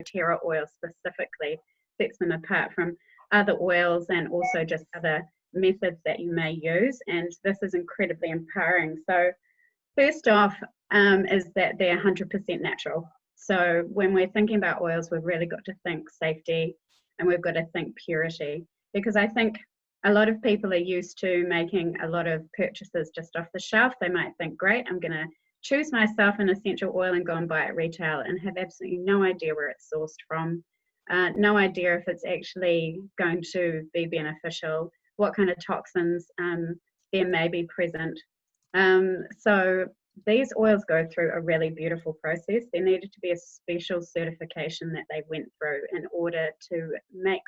doTERRA oil specifically sets them apart from other oils and also just other methods that you may use. And this is incredibly empowering. So first off is that they're 100% natural. So when we're thinking about oils, we've really got to think safety and we've got to think purity, because I think a lot of people are used to making a lot of purchases just off the shelf. They might think, great, I'm going to choose myself an essential oil and go and buy it retail, and have absolutely no idea where it's sourced from, no idea if it's actually going to be beneficial, what kind of toxins there may be present. So these oils go through a really beautiful process. There needed to be a special certification that they went through in order to make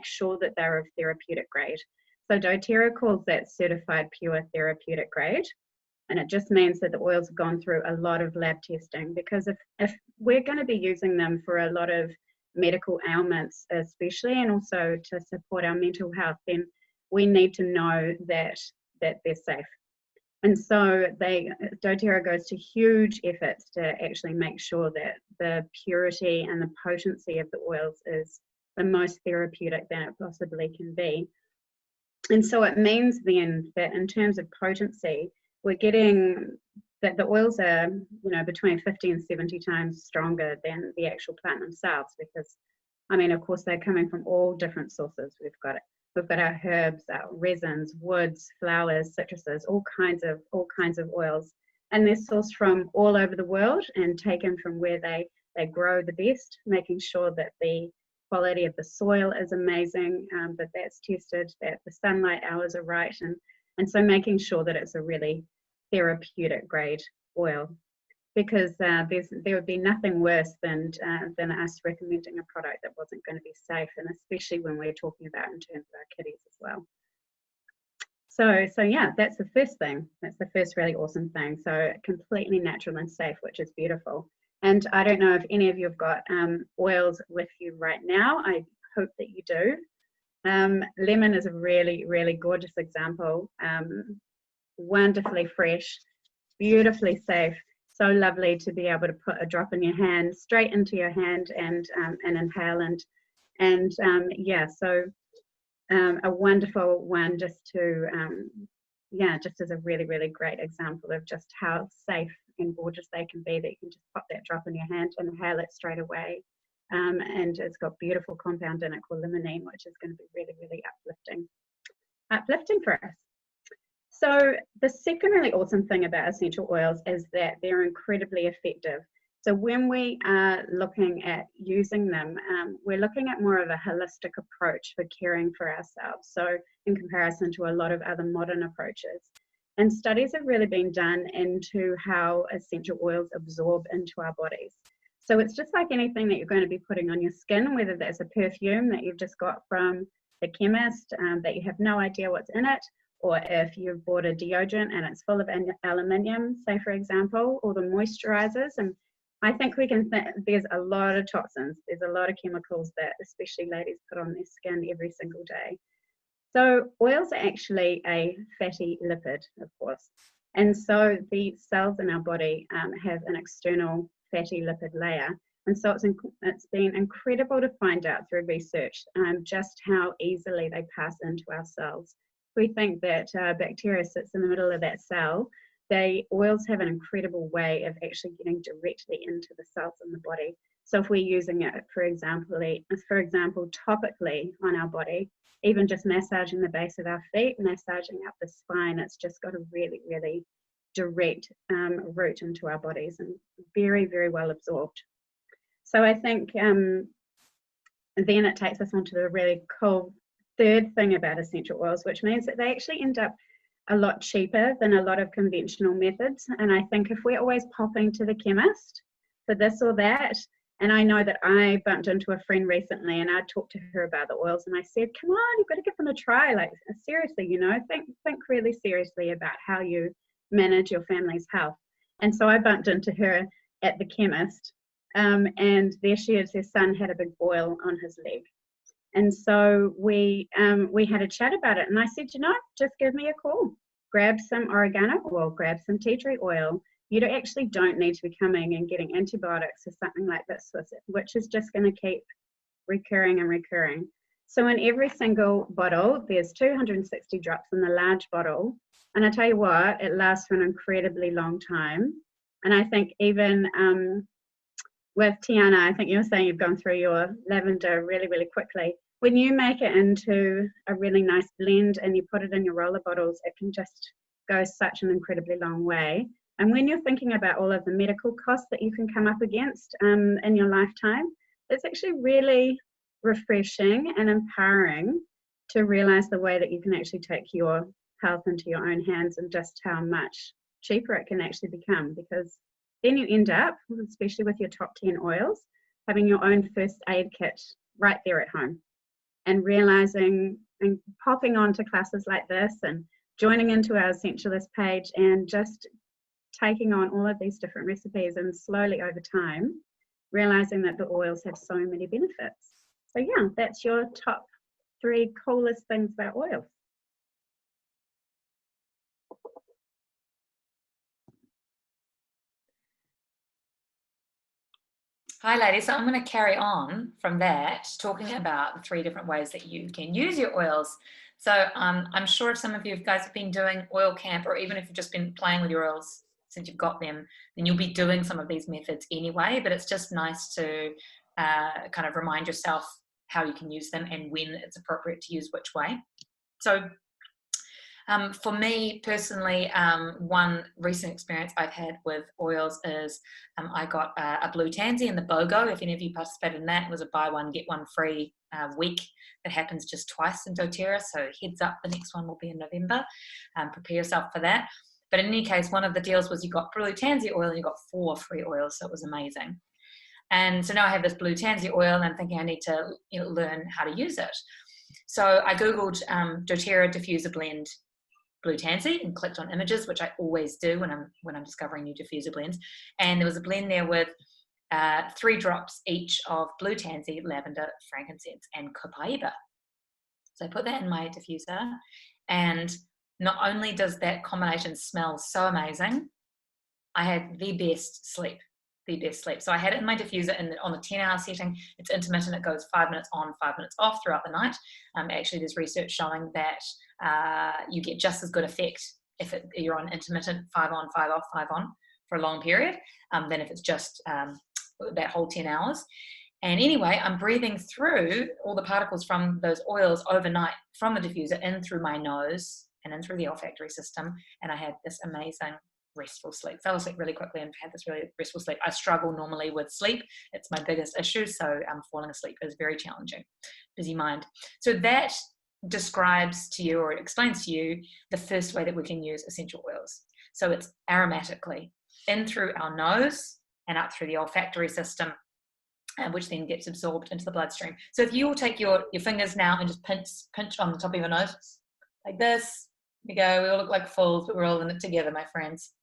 sure that they're of therapeutic grade. So doTERRA calls that certified pure therapeutic grade. And it just means that the oils have gone through a lot of lab testing, because if we're going to be using them for a lot of medical ailments especially, and also to support our mental health, then we need to know that they're safe. And so doTERRA goes to huge efforts to actually make sure that the purity and the potency of the oils is the most therapeutic that it possibly can be. And so it means then that in terms of potency, we're getting that the oils are, between 50 and 70 times stronger than the actual plant themselves, because, I mean, of course, they're coming from all different sources. We've got our herbs, our resins, woods, flowers, citruses, all kinds of oils, and they're sourced from all over the world and taken from where they grow the best, making sure that the quality of the soil is amazing, that that's tested, that the sunlight hours are right, and so making sure that it's a really therapeutic grade oil, because there would be nothing worse than us recommending a product that wasn't going to be safe, and especially when we're talking about in terms of our kiddies as well. So yeah, that's the first thing. That's the first really awesome thing. So completely natural and safe, which is beautiful. And I don't know if any of you have got oils with you right now. I hope that you do. Lemon is a really, really gorgeous example. Wonderfully fresh, beautifully safe. So lovely to be able to put a drop in your hand, straight into your hand, and inhale, and yeah, so a wonderful one, just as a really, really great example of just how safe and gorgeous they can be, that you can just pop that drop in your hand and inhale it straight away. And it's got beautiful compound in it called limonene, which is going to be really, really uplifting for us. So the second really awesome thing about essential oils is that they're incredibly effective. So when we are looking at using them, we're looking at more of a holistic approach for caring for ourselves. So in comparison to a lot of other modern approaches. And studies have really been done into how essential oils absorb into our bodies. So it's just like anything that you're going to be putting on your skin, whether that's a perfume that you've just got from the chemist that you have no idea what's in it, or if you've bought a deodorant and it's full of aluminium, say for example, or the moisturizers. And I think we can think there's a lot of toxins, there's a lot of chemicals that especially ladies put on their skin every single day. So oils are actually a fatty lipid, of course. And so the cells in our body have an external fatty lipid layer. And so it's been incredible to find out through research just how easily they pass into our cells. We think that bacteria sits in the middle of that cell. Oils have an incredible way of actually getting directly into the cells in the body. So if we're using it, for example, topically on our body, even just massaging the base of our feet, massaging up the spine, it's just got a really, really direct route into our bodies and very, very well absorbed. So I think then it takes us on to the really cool third thing about essential oils, which means that they actually end up a lot cheaper than a lot of conventional methods. And I think if we're always popping to the chemist for this or that, and I know that I bumped into a friend recently and I talked to her about the oils and I said, come on, you've got to give them a try. Like, seriously, think really seriously about how you manage your family's health. And so I bumped into her at the chemist, and there she is, her son had a big boil on his leg. And so we had a chat about it, and I said, just give me a call, grab some oregano oil, grab some tea tree oil, actually don't need to be coming and getting antibiotics or something like this, which is just going to keep recurring and recurring. So in every single bottle, there's 260 drops in the large bottle. And I tell you what, it lasts for an incredibly long time. And I think even with Tiana, I think you were saying you've gone through your lavender really, really quickly. When you make it into a really nice blend and you put it in your roller bottles, it can just go such an incredibly long way. And when you're thinking about all of the medical costs that you can come up against in your lifetime, it's actually really refreshing and empowering to realize the way that you can actually take your health into your own hands and just how much cheaper it can actually become, because then you end up, especially with your top 10 oils, having your own first aid kit right there at home, and realizing and popping onto classes like this and joining into our Essentialist page and just taking on all of these different recipes, and slowly over time realizing that the oils have so many benefits. So yeah, that's your top 3 coolest things about oils. Hi ladies, so I'm going to carry on from that, talking about the 3 different ways that you can use your oils. So I'm sure if some of you guys have been doing oil camp, or even if you've just been playing with your oils since you've got them, then you'll be doing some of these methods anyway, but it's just nice to kind of remind yourself how you can use them and when it's appropriate to use which way. So for me personally, one recent experience I've had with oils is I got a blue tansy in the BOGO. If any of you participated in that, it was a buy one, get one free week that happens just twice in doTERRA. So heads up, the next one will be in November. Prepare yourself for that. But in any case, one of the deals was you got blue tansy oil and you got 4 free oils. So it was amazing. And so now I have this blue tansy oil and I'm thinking I need to learn how to use it. So I Googled doTERRA diffuser blend blue tansy and clicked on images, which I always do when I'm discovering new diffuser blends. And there was a blend there with 3 drops each of blue tansy, lavender, frankincense, and copaiba. So I put that in my diffuser, and not only does that combination smell so amazing, I had the best sleep. So I had it in my diffuser on the 10-hour setting. It's intermittent. It goes 5 minutes on, 5 minutes off throughout the night. Actually, there's research showing that you get just as good effect if you're on intermittent 5 on, 5 off, 5 on for a long period than if it's just that whole 10 hours. And anyway, I'm breathing through all the particles from those oils overnight from the diffuser in through my nose and in through the olfactory system. And I had this amazing restful sleep. Fell asleep really quickly and had this really restful sleep. I struggle normally with sleep. It's my biggest issue. So falling asleep is very challenging. Busy mind. So that describes to you, or it explains to you, the first way that we can use essential oils. So it's aromatically in through our nose and up through the olfactory system, which then gets absorbed into the bloodstream. So if you will take your fingers now and just pinch on the top of your nose like this, we go. We all look like fools, but we're all in it together, my friends.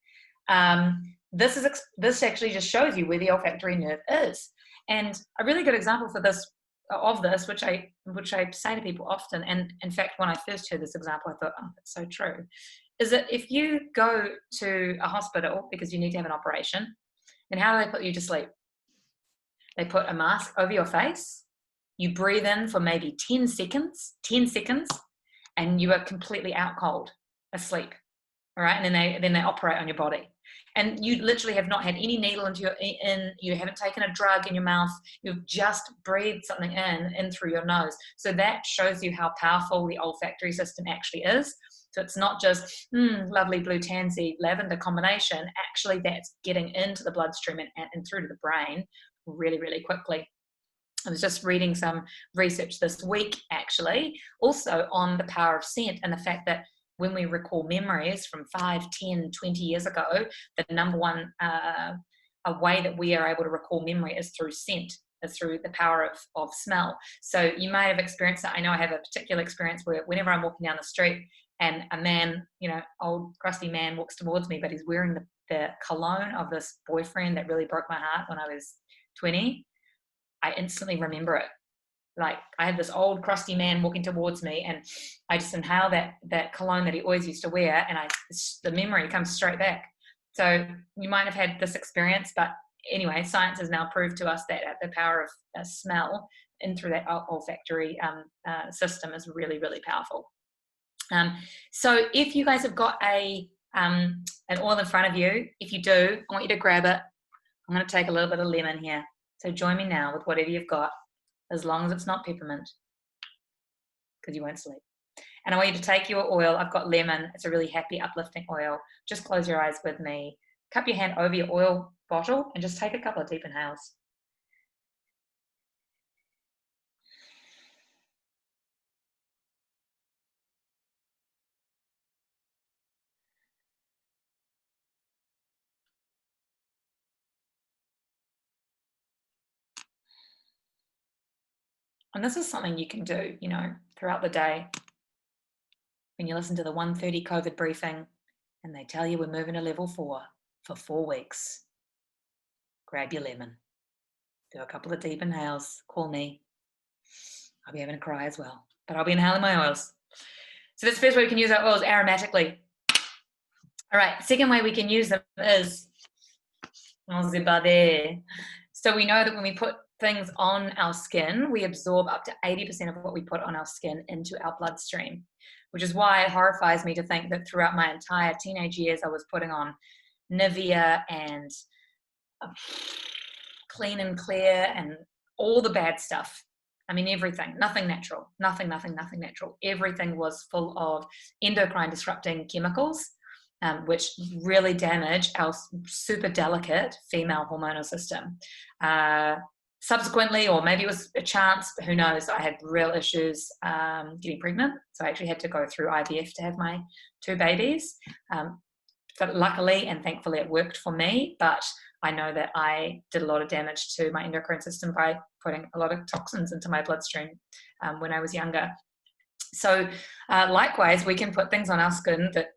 This actually just shows you where the olfactory nerve is. And a really good example for this, which I say to people often, and in fact, when I first heard this example, I thought, oh, that's so true, is that if you go to a hospital because you need to have an operation, then how do they put you to sleep? They put a mask over your face, you breathe in for maybe 10 seconds, and you are completely out cold, asleep. All right, and then they operate on your body. And you literally have not had any needle you haven't taken a drug in your mouth, you've just breathed something in through your nose. So that shows you how powerful the olfactory system actually is. So it's not just lovely blue tansy lavender combination, actually that's getting into the bloodstream and through to the brain really, really quickly. I was just reading some research this week actually, also on the power of scent and the fact that when we recall memories from 5, 10, 20 years ago, the number one a way that we are able to recall memory is through scent, is through the power of smell. So you may have experienced that. I know I have a particular experience where whenever I'm walking down the street and a man, old crusty man walks towards me, but he's wearing the cologne of this boyfriend that really broke my heart when I was 20, I instantly remember it. Like I had this old crusty man walking towards me and I just inhale that cologne that he always used to wear, and the memory comes straight back. So you might have had this experience, but anyway, science has now proved to us that the power of smell in through that olfactory system is really, really powerful. So if you guys have got an oil in front of you, if you do, I want you to grab it. I'm going to take a little bit of lemon here. So join me now with whatever you've got, as long as it's not peppermint, because you won't sleep. And I want you to take your oil. I've got lemon. It's a really happy, uplifting oil. Just close your eyes with me. Cup your hand over your oil bottle and just take a couple of deep inhales. And this is something you can do, you know, throughout the day. When you listen to the 1:30 COVID briefing and they tell you we're moving to level 4 for 4 weeks, grab your lemon, do a couple of deep inhales, call me. I'll be having a cry as well, but I'll be inhaling my oils. So this first way we can use our oils aromatically. All right, second way we can use them is, so we know that when we put things on our skin, we absorb up to 80% of what we put on our skin into our bloodstream, which is why it horrifies me to think that throughout my entire teenage years, I was putting on Nivea and Clean and Clear and all the bad stuff. I mean, everything, nothing natural, nothing natural. Everything was full of endocrine disrupting chemicals, which really damage our super delicate female hormonal system. Subsequently, or maybe it was a chance, who knows, I had real issues getting pregnant. So I actually had to go through IVF to have my 2 babies. But luckily and thankfully it worked for me, but I know that I did a lot of damage to my endocrine system by putting a lot of toxins into my bloodstream when I was younger. So likewise, we can put things on our skin that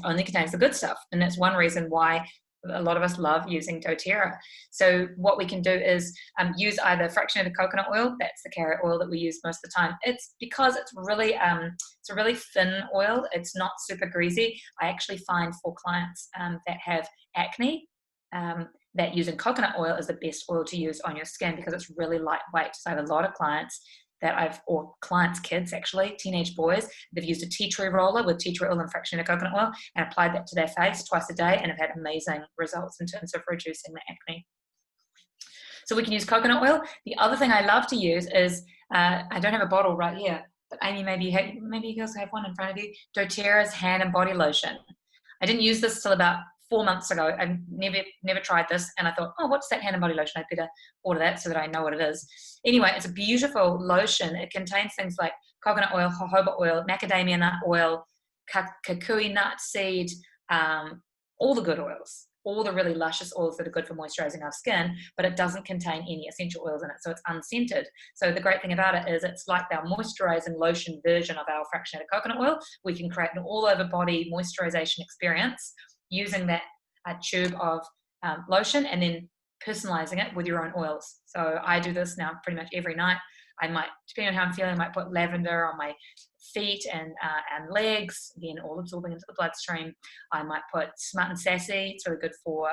only contains the good stuff. And that's one reason why a lot of us love using doTERRA. So what we can do is use either fractionated coconut oil. That's the carrot oil that we use most of the time. It's because it's a really thin oil. It's not super greasy. I actually find for clients that have acne, that using coconut oil is the best oil to use on your skin because it's really lightweight. So I have a lot of clients or clients' kids actually, teenage boys, they've used a tea tree roller with tea tree oil and fractionated coconut oil and applied that to their face twice a day and have had amazing results in terms of reducing the acne. So we can use coconut oil. The other thing I love to use is, I don't have a bottle right here, but Amy, maybe you guys have one in front of you, doTERRA's hand and body lotion. I didn't use this till about 4 months ago. I've never tried this, and I thought, oh, what's that hand and body lotion? I'd better order that so that I know what it is. Anyway, it's a beautiful lotion. It contains things like coconut oil, jojoba oil, macadamia nut oil, kukui nut seed, all the good oils, all the really luscious oils that are good for moisturizing our skin, but it doesn't contain any essential oils in it, so it's unscented. So the great thing about it is it's like our moisturizing lotion version of our fractionated coconut oil. We can create an all-over body moisturization experience using that tube of lotion and then personalizing it with your own oils. So I do this now pretty much every night. I might, depending on how I'm feeling, I might put lavender on my feet and legs, again, all absorbing into the bloodstream. I might put Smart and Sassy. It's really good for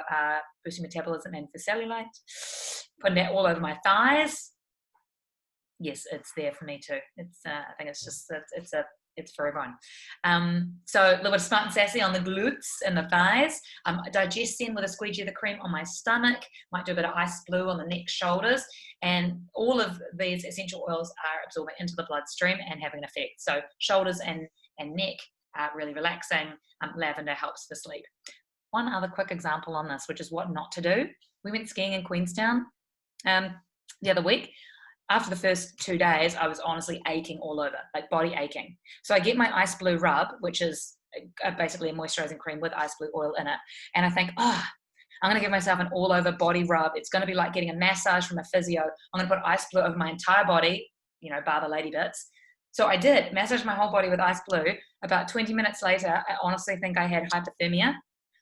boosting metabolism and for cellulite. Putting that all over my thighs. Yes, it's there for me too. It's I think it's just it's for everyone. So a little bit of Smart and Sassy on the glutes and the thighs. Digestin with a squeegee of the cream on my stomach. Might do a bit of ice blue on the neck, shoulders. And all of these essential oils are absorbing into the bloodstream and having an effect. So shoulders and neck are really relaxing. Lavender helps for sleep. One other quick example on this, which is what not to do. We went skiing in Queenstown the other week. After the first 2 days, I was honestly aching all over, like body aching. So I get my ice blue rub, which is basically a moisturizing cream with ice blue oil in it. And I think, I'm going to give myself an all over body rub. It's going to be like getting a massage from a physio. I'm going to put ice blue over my entire body, bar the lady bits. So I did massage my whole body with ice blue. About 20 minutes later, I honestly think I had hypothermia.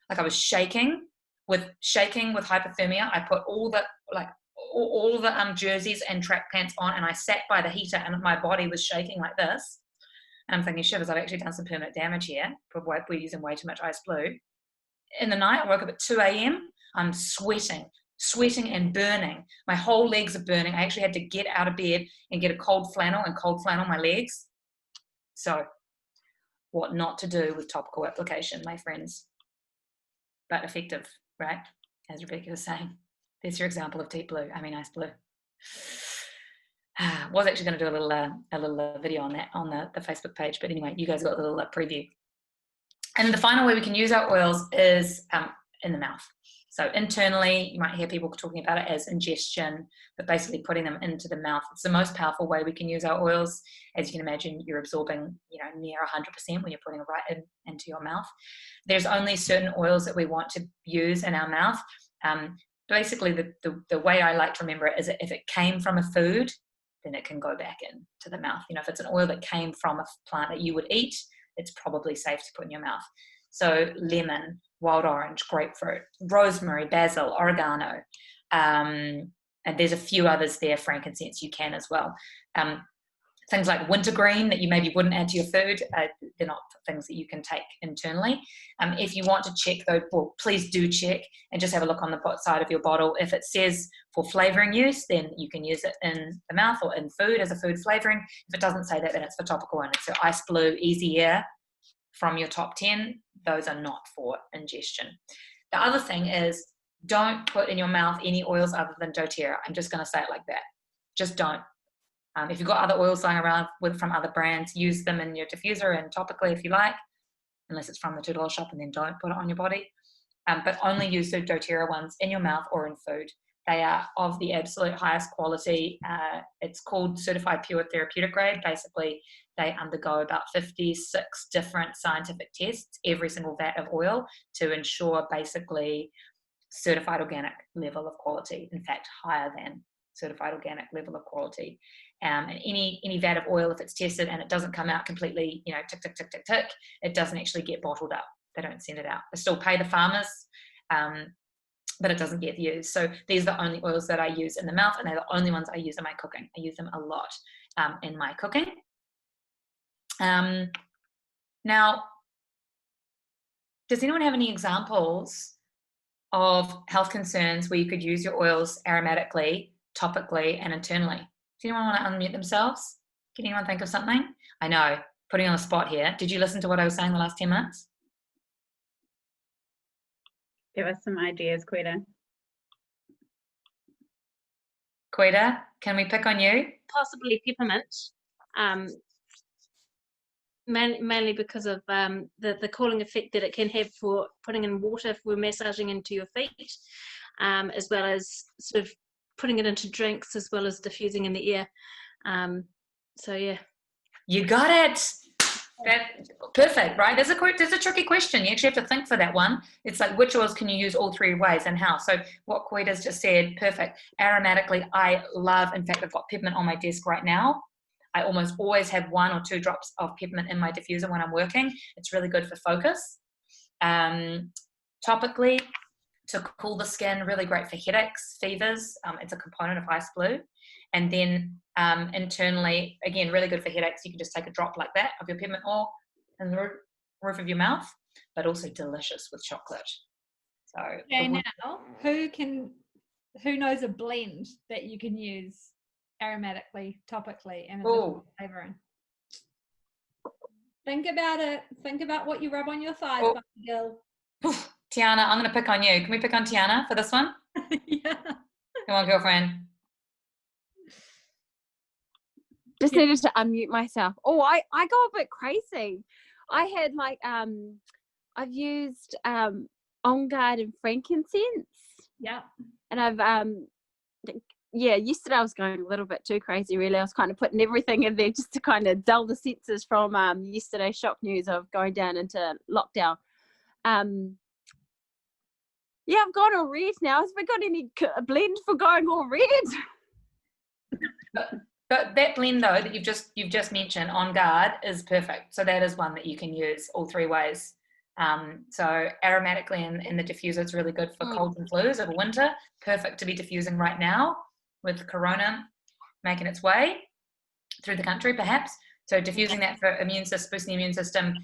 Like I was shaking with hypothermia. I put all the jerseys and track pants on, and I sat by the heater and my body was shaking like this. And I'm thinking, shivers, I've actually done some permanent damage here. We're using way too much ice blue. in the night. I woke up at 2 a.m. I'm sweating and burning. My whole legs are burning. I actually had to get out of bed and get a cold flannel my legs. So what not to do with topical application, my friends, but effective, right? As Rebecca was saying, there's your example of deep blue. I mean, ice blue. Was actually going to do a little video on that on the Facebook page, but anyway, you guys got a little preview. And the final way we can use our oils is in the mouth. So internally, you might hear people talking about it as ingestion, but basically putting them into the mouth. It's the most powerful way we can use our oils. As you can imagine, you're absorbing, near 100% when you're putting it right into your mouth. There's only certain oils that we want to use in our mouth. Basically, the way I like to remember it is that if it came from a food, then it can go back into the mouth. If it's an oil that came from a plant that you would eat, it's probably safe to put in your mouth. So lemon, wild orange, grapefruit, rosemary, basil, oregano, and there's a few others there, frankincense, you can as well. Things like wintergreen that you maybe wouldn't add to your food, they're not things that you can take internally. If you want to check though, well, please do check and just have a look on the side of your bottle. If it says for flavouring use, then you can use it in the mouth or in food as a food flavouring. If it doesn't say that, then it's for topical only. So ice blue, easy air from your top 10, those are not for ingestion. The other thing is, don't put in your mouth any oils other than doTERRA. I'm just going to say it like that. Just don't. If you've got other oils lying around from other brands, use them in your diffuser and topically if you like, unless it's from the $2 shop, and then don't put it on your body. But only use the doTERRA ones in your mouth or in food. They are of the absolute highest quality. It's called Certified Pure Therapeutic Grade. Basically, they undergo about 56 different scientific tests, every single vat of oil, to ensure basically certified organic level of quality. In fact, higher than certified organic level of quality. And any vat of oil, if it's tested and it doesn't come out completely, tick, tick, tick, tick, tick, it doesn't actually get bottled up. They don't send it out. They still pay the farmers, but it doesn't get used. So these are the only oils that I use in the mouth, and they're the only ones I use in my cooking. I use them a lot in my cooking. Now, does anyone have any examples of health concerns where you could use your oils aromatically, topically, and internally? Does anyone want to unmute themselves? Can anyone think of something? I know, putting on the spot here. Did you listen to what I was saying the last 10 minutes? Give us some ideas, Quita. Quita, can we pick on you? Possibly peppermint, mainly because of the cooling effect that it can have for putting in water for massaging into your feet, as well as sort of putting it into drinks, as well as diffusing in the air. So yeah. You got it. Perfect, right? There's a tricky question. You actually have to think for that one. It's like, which oils can you use all three ways and how? So what Quita's just said, perfect. Aromatically, I love, in fact, I've got peppermint on my desk right now. I almost always have 1 or 2 drops of peppermint in my diffuser when I'm working. It's really good for focus. Topically, to cool the skin, really great for headaches, fevers. It's a component of ice blue. And then internally, again, really good for headaches. You can just take a drop like that of your peppermint oil in the roof of your mouth, but also delicious with chocolate. So okay, now who knows a blend that you can use aromatically, topically, and flavoring? Think about it. Think about what you rub on your thighs, girl. Tiana, I'm going to pick on you. Can we pick on Tiana for this one? Yeah. Come on, girlfriend. Just needed to unmute myself. I go a bit crazy. I had I've used On Guard and frankincense. Yeah. And I've yesterday I was going a little bit too crazy really. I was kind of putting everything in there just to kind of dull the senses from yesterday's shock news of going down into lockdown. I've gone all red now. Have we got any blend for going all red? But that blend though that you've just mentioned, On Guard, is perfect. So that is one that you can use all three ways. So aromatically in the diffuser, it's really good for colds and flus over winter. Perfect to be diffusing right now with Corona making its way through the country, perhaps. So diffusing that for immune system, boosting the immune system,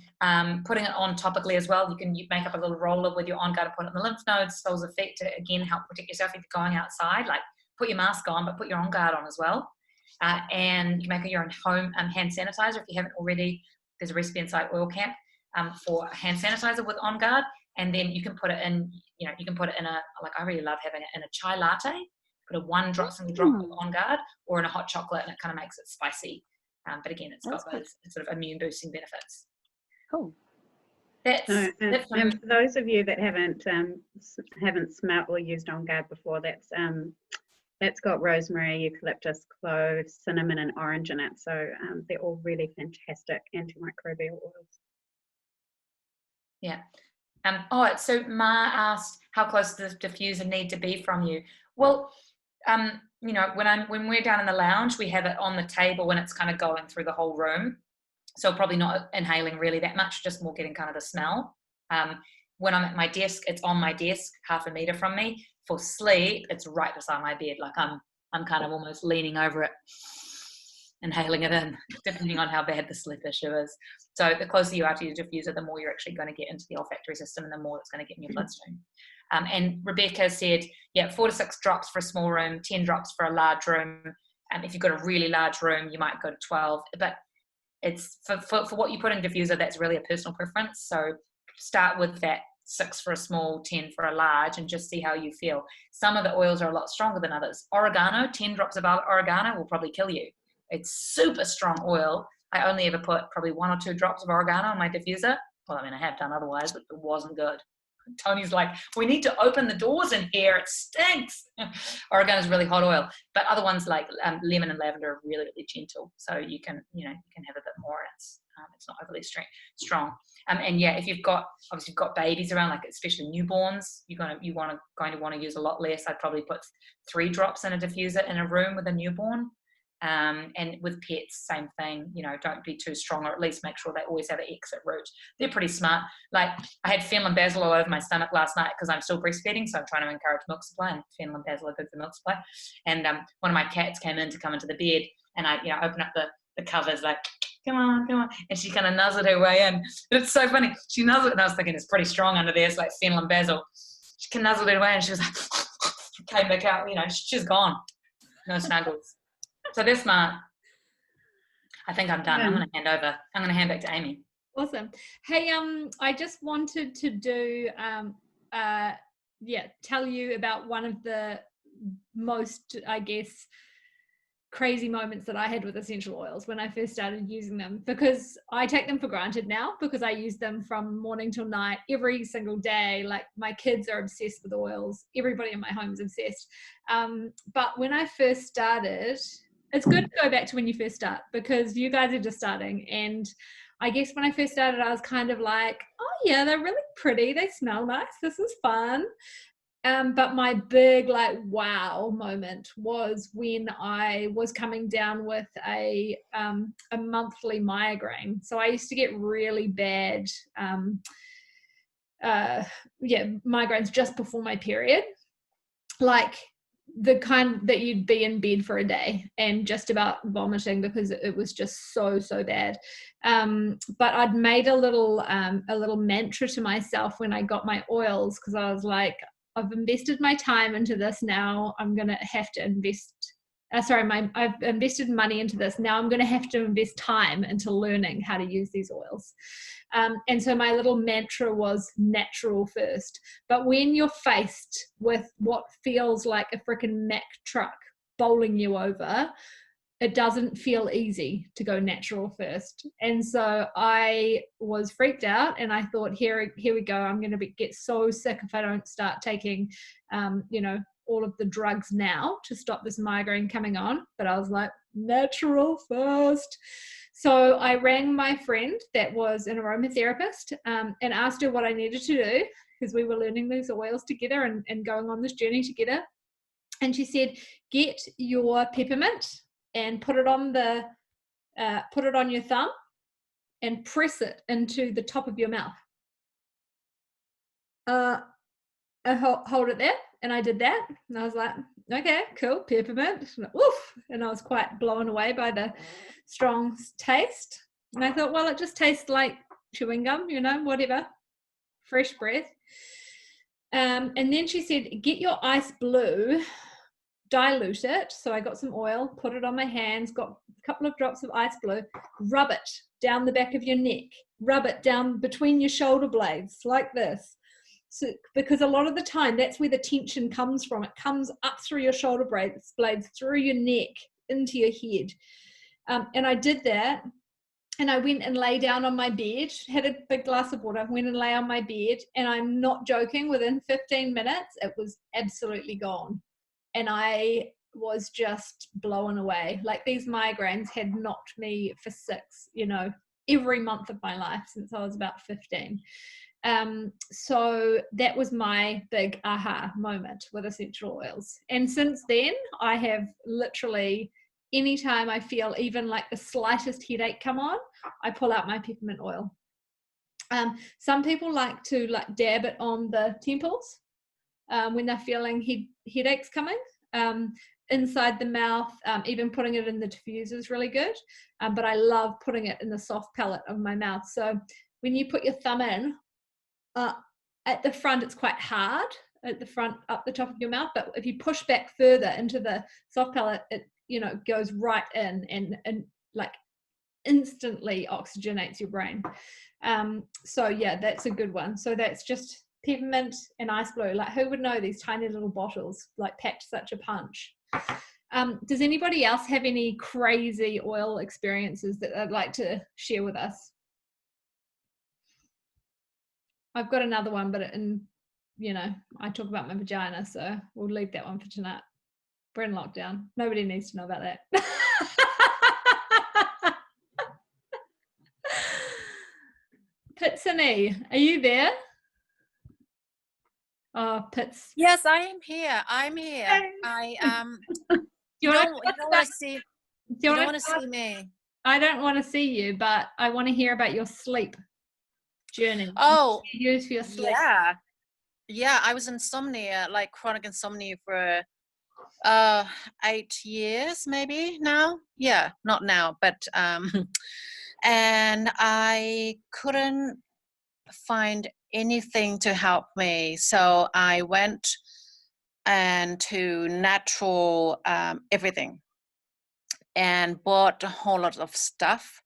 putting it on topically as well. You can make up a little roller with your On Guard and put it in the lymph nodes. Those effect to, again, help protect yourself if you're going outside. Like, put your mask on, but put your On Guard on as well. And you make your own home hand sanitizer if you haven't already. There's a recipe inside Oil Camp for hand sanitizer with On Guard. And then you can put it in, you can put it in like, I really love having it in a chai latte. Put a single drop of On Guard, or in a hot chocolate, and it kind of makes it spicy. But again, it's got those sort of immune boosting benefits. Cool. That's and for those of you that haven't smelt or used On Guard before, that's got rosemary, eucalyptus, cloves, cinnamon, and orange in it. So they're all really fantastic antimicrobial oils. Yeah. So Ma asked, how close does the diffuser need to be from you? Well, when we're down in the lounge, we have it on the table when it's kind of going through the whole room. So probably not inhaling really that much, just more getting kind of the smell. When I'm at my desk, it's on my desk, 1/2 meter from me. For sleep, it's right beside my bed. Like I'm kind of almost leaning over it, inhaling it in, depending on how bad the sleep issue is. So the closer you are to your diffuser, the more you're actually going to get into the olfactory system, and the more it's going to get in your bloodstream. And Rebecca said, 4 to 6 drops for a small room, 10 drops for a large room. If you've got a really large room, you might go to 12. But it's for what you put in diffuser, that's really a personal preference. So start with that 6 for a small, 10 for a large, and just see how you feel. Some of the oils are a lot stronger than others. Oregano, 10 drops of oregano will probably kill you. It's super strong oil. I only ever put probably 1 or 2 drops of oregano on my diffuser. Well, I mean, I have done otherwise, but it wasn't good. Tony's like, we need to open the doors in here. It stinks. Oregano is really hot oil, but other ones like lemon and lavender are really, really gentle. So you can have a bit more. It's not overly strong. And yeah, if you've got babies around, like especially newborns, you're going to want to use a lot less. I'd probably put 3 drops in a diffuser in a room with a newborn. And with pets, same thing, don't be too strong, or at least make sure they always have an exit route. They're pretty smart. Like, I had fennel and basil all over my stomach last night because I'm still breastfeeding, so I'm trying to encourage milk supply, and fennel and basil are good for milk supply. And one of my cats came into the bed, and I open up the covers, like, come on, and she kind of nuzzled her way in. But it's so funny, she nuzzled, and I was thinking it's pretty strong under there. It's like fennel and basil. She nuzzled her way, and she was like, came back out, she's gone, no snuggles. So they're smart. I think I'm done. I'm going to hand back to Amy. Awesome. Hey, I just wanted to do, tell you about one of the most, I guess, crazy moments that I had with essential oils when I first started using them, because I take them for granted now because I use them from morning till night every single day. Like, my kids are obsessed with oils. Everybody in my home is obsessed. But when I first started, it's good to go back to when you first start, because you guys are just starting. And I guess when I first started, I was kind of like, oh yeah, they're really pretty. They smell nice. This is fun. But my big wow moment was when I was coming down with a monthly migraine. So I used to get really bad migraines just before my period, like the kind that you'd be in bed for a day and just about vomiting because it was just so bad. But I'd made a little mantra to myself when I got my oils, because I was like, I've invested my time into this. Now I'm going to have to invest. I've invested money into this. Now I'm going to have to invest time into learning how to use these oils. And so my little mantra was natural first. But when you're faced with what feels like a freaking Mack truck bowling you over, it doesn't feel easy to go natural first. And so I was freaked out, and I thought, here we go. I'm going to get so sick if I don't start taking, all of the drugs now to stop this migraine coming on. But I was like, natural first. So I rang my friend that was an aromatherapist and asked her what I needed to do, because we were learning these oils together and going on this journey together. And she said, get your peppermint and put it on your thumb and press it into the top of your mouth. hold it there, and I did that, and I was like, okay, cool, peppermint, oof, and I was quite blown away by the strong taste, and I thought, well, it just tastes like chewing gum, you know, whatever, fresh breath. And then she said, get your ice blue, dilute it. So I got some oil, put it on my hands, got a couple of drops of ice blue, rub it down the back of your neck, rub it down between your shoulder blades like this. So, because a lot of the time that's where the tension comes from. It comes up through your shoulder blades, through your neck, into your head. And I did that. And I went and lay down on my bed, had a big glass of water, went and lay on my bed, and I'm not joking, within 15 minutes, it was absolutely gone. And I was just blown away. Like, these migraines had knocked me for 6, you know, every month of my life since I was about 15. So that was my big aha moment with essential oils. And since then, I have literally, anytime I feel even like the slightest headache come on, I pull out my peppermint oil. Some people like to dab it on the temples when they're feeling headaches coming. Inside the mouth, even putting it in the diffuser is really good. But I love putting it in the soft palate of my mouth. So when you put your thumb in, at the front, it's quite hard at the front, up the top of your mouth. But if you push back further into the soft palate, it, you know, goes right in and like instantly oxygenates your brain. So yeah, that's a good one. So that's just peppermint and ice blue. Like, who would know these tiny little bottles like packed such a punch? Does anybody else have any crazy oil experiences that they'd like to share with us? I've got another one, but you know, I talk about my vagina, so we'll leave that one for tonight. We're in lockdown. Nobody needs to know about that. Pitsani, are you there? Oh, Pits. Yes, I am here. I'm here. You don't want to see. You don't want to see me. I don't want to see you, but I want to hear about your sleep journey. Oh, Use for your sleep. Yeah. I was insomnia, like chronic insomnia for 8 years, maybe now. Yeah, not now, but and I couldn't find anything to help me, so I went and to natural everything and bought a whole lot of stuff,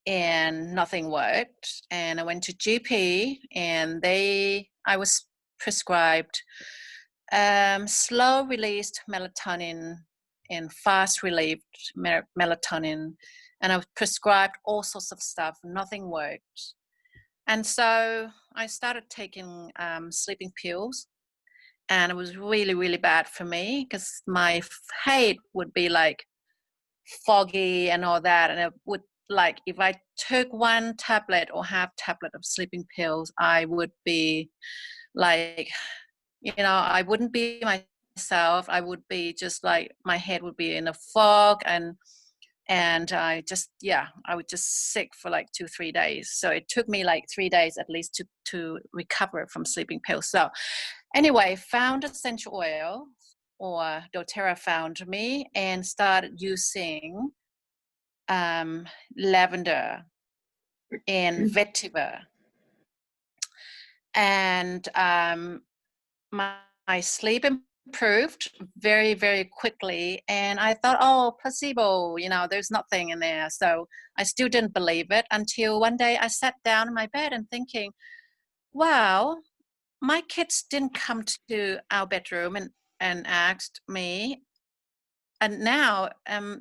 and nothing worked. And I went to GP, and I was prescribed slow released melatonin and fast relieved melatonin, and I was prescribed all sorts of stuff. Nothing worked. And so I started taking sleeping pills, and it was really, really bad for me because my head would be like foggy and all that. And it would, like, if I took one tablet or half tablet of sleeping pills, I would be like, you know, I wouldn't be myself. I would be just like, my head would be in a fog, and I just, I was just sick for like 2-3 days. So it took me like 3 days at least to recover from sleeping pills. So anyway, found essential oil, or doTERRA found me, and started using lavender and vetiver. And my sleep improved very, very quickly, and I thought, oh, placebo, you know, there's nothing in there. So I still didn't believe it until one day I sat down in my bed and thinking, wow, my kids didn't come to our bedroom and asked me, and now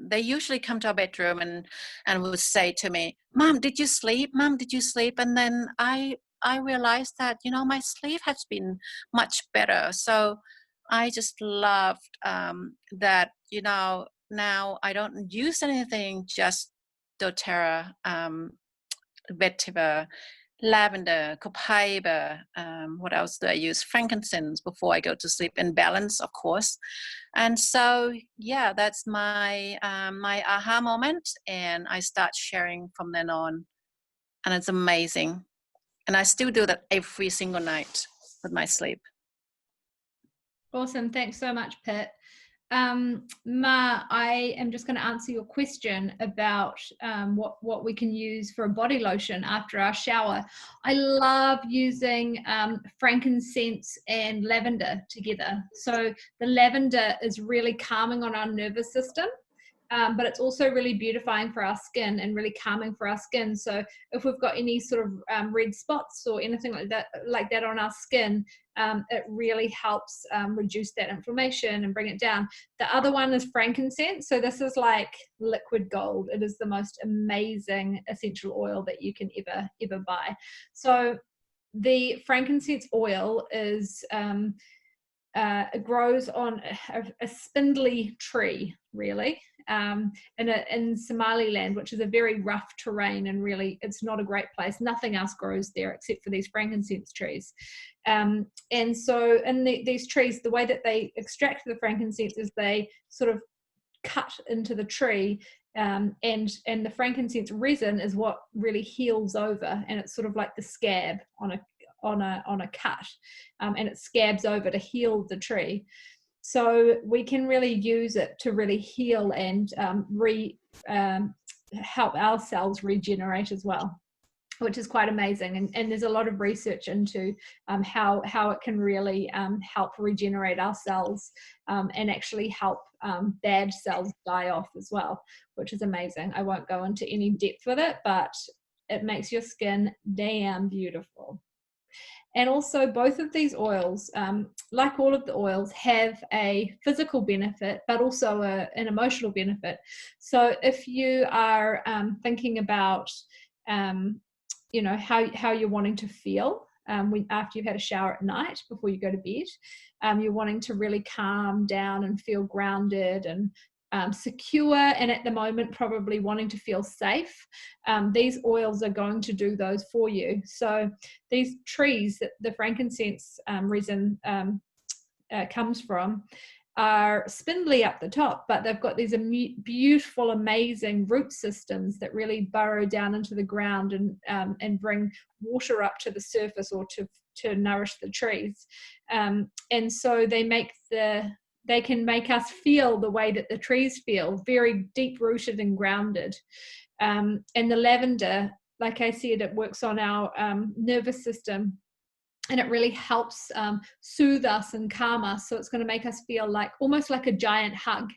they usually come to our bedroom and would say to me, Mom, did you sleep? Mom, did you sleep? And then I realized that, you know, my sleep has been much better. So I just loved that, you know, now I don't use anything, just doTERRA, vetiver, lavender, copaiba, what else do I use? Frankincense before I go to sleep, and balance, of course. And so, yeah, that's my my aha moment, and I start sharing from then on, and it's amazing. And I still do that every single night with my sleep. Awesome. Thanks so much, Pit. Ma, I am just going to answer your question about what we can use for a body lotion after our shower. I love using frankincense and lavender together. So the lavender is really calming on our nervous system. But it's also really beautifying for our skin and really calming for our skin. So if we've got any sort of red spots or anything like that on our skin, it really helps reduce that inflammation and bring it down. The other one is frankincense. So this is like liquid gold. It is the most amazing essential oil that you can ever buy. So the frankincense oil is it grows on a spindly tree, really, in Somaliland, which is a very rough terrain, and really it's not a great place. Nothing else grows there except for these frankincense trees. And so in these trees, the way that they extract the frankincense is they sort of cut into the tree, and the frankincense resin is what really heals over, and it's sort of like the scab on a cut, and it scabs over to heal the tree. So we can really use it to really heal and help our cells regenerate as well, which is quite amazing. And there's a lot of research into how it can really help regenerate our cells, and actually help bad cells die off as well, which is amazing. I won't go into any depth with it, but it makes your skin damn beautiful. And also both of these oils, like all of the oils, have a physical benefit, but also an emotional benefit. So if you are thinking about, how you're wanting to feel after you've had a shower at night before you go to bed, you're wanting to really calm down and feel grounded and secure, and at the moment probably wanting to feel safe, these oils are going to do those for you. So these trees that the frankincense resin comes from are spindly up the top, but they've got these beautiful, amazing root systems that really burrow down into the ground and bring water up to the surface, or to nourish the trees. And so they can make us feel the way that the trees feel, very deep rooted and grounded. And the lavender, like I said, it works on our nervous system, and it really helps soothe us and calm us. So it's going to make us feel like almost like a giant hug.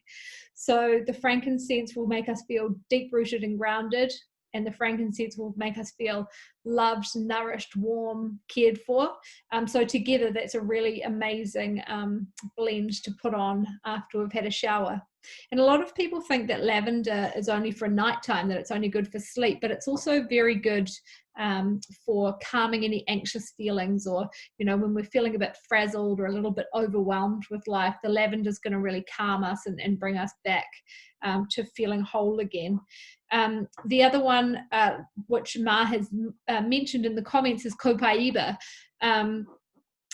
So the frankincense will make us feel deep rooted and grounded, and the frankincense will make us feel loved, nourished, warm, cared for. So together, that's a really amazing blend to put on after we've had a shower. And a lot of people think that lavender is only for nighttime, that it's only good for sleep, but it's also very good for calming any anxious feelings, or when we're feeling a bit frazzled or a little bit overwhelmed with life. The lavender is going to really calm us and bring us back to feeling whole again. The other one, which Ma has mentioned in the comments, is copaiba.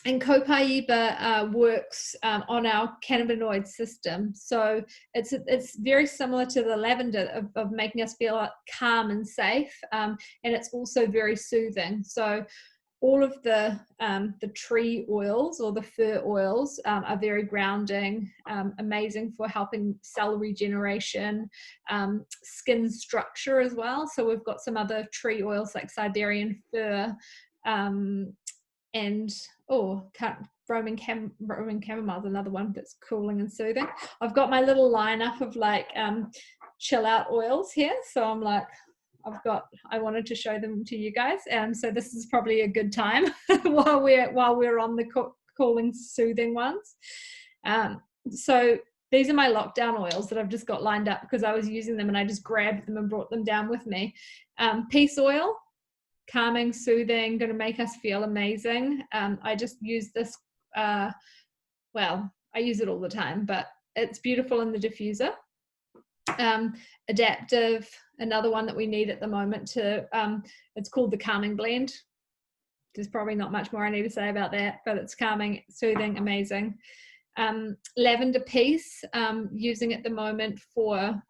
And copaiba works on our cannabinoid system. So it's very similar to the lavender of making us feel calm and safe. And it's also very soothing. So all of the tree oils or the fir oils are very grounding, amazing for helping cell regeneration, skin structure as well. So we've got some other tree oils like Siberian fir, and Roman chamomile is another one that's cooling and soothing. I've got my little lineup of like chill out oils here, so I'm like, I wanted to show them to you guys, and so this is probably a good time while we're on the cooling, soothing ones. So these are my lockdown oils that I've just got lined up because I was using them and I just grabbed them and brought them down with me. Peace oil, calming, soothing, going to make us feel amazing. I just use this, I use it all the time, but it's beautiful in the diffuser. Adaptive, another one that we need at the moment it's called the calming blend. There's probably not much more I need to say about that, but it's calming, soothing, amazing. Lavender peace, using at the moment for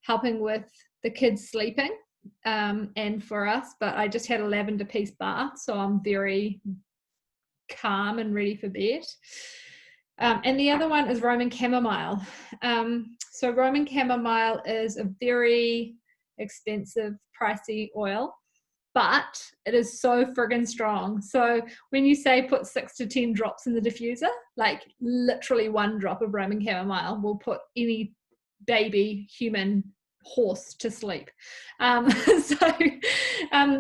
helping with the kids sleeping, and for us, but I just had a lavender peace bath, so I'm very calm and ready for bed. And the other one is Roman chamomile. So Roman chamomile is a very expensive, pricey oil, but it is so friggin' strong. So when you say put 6 to 10 drops in the diffuser, like literally 1 drop of Roman chamomile will put any baby, human, horse to sleep. So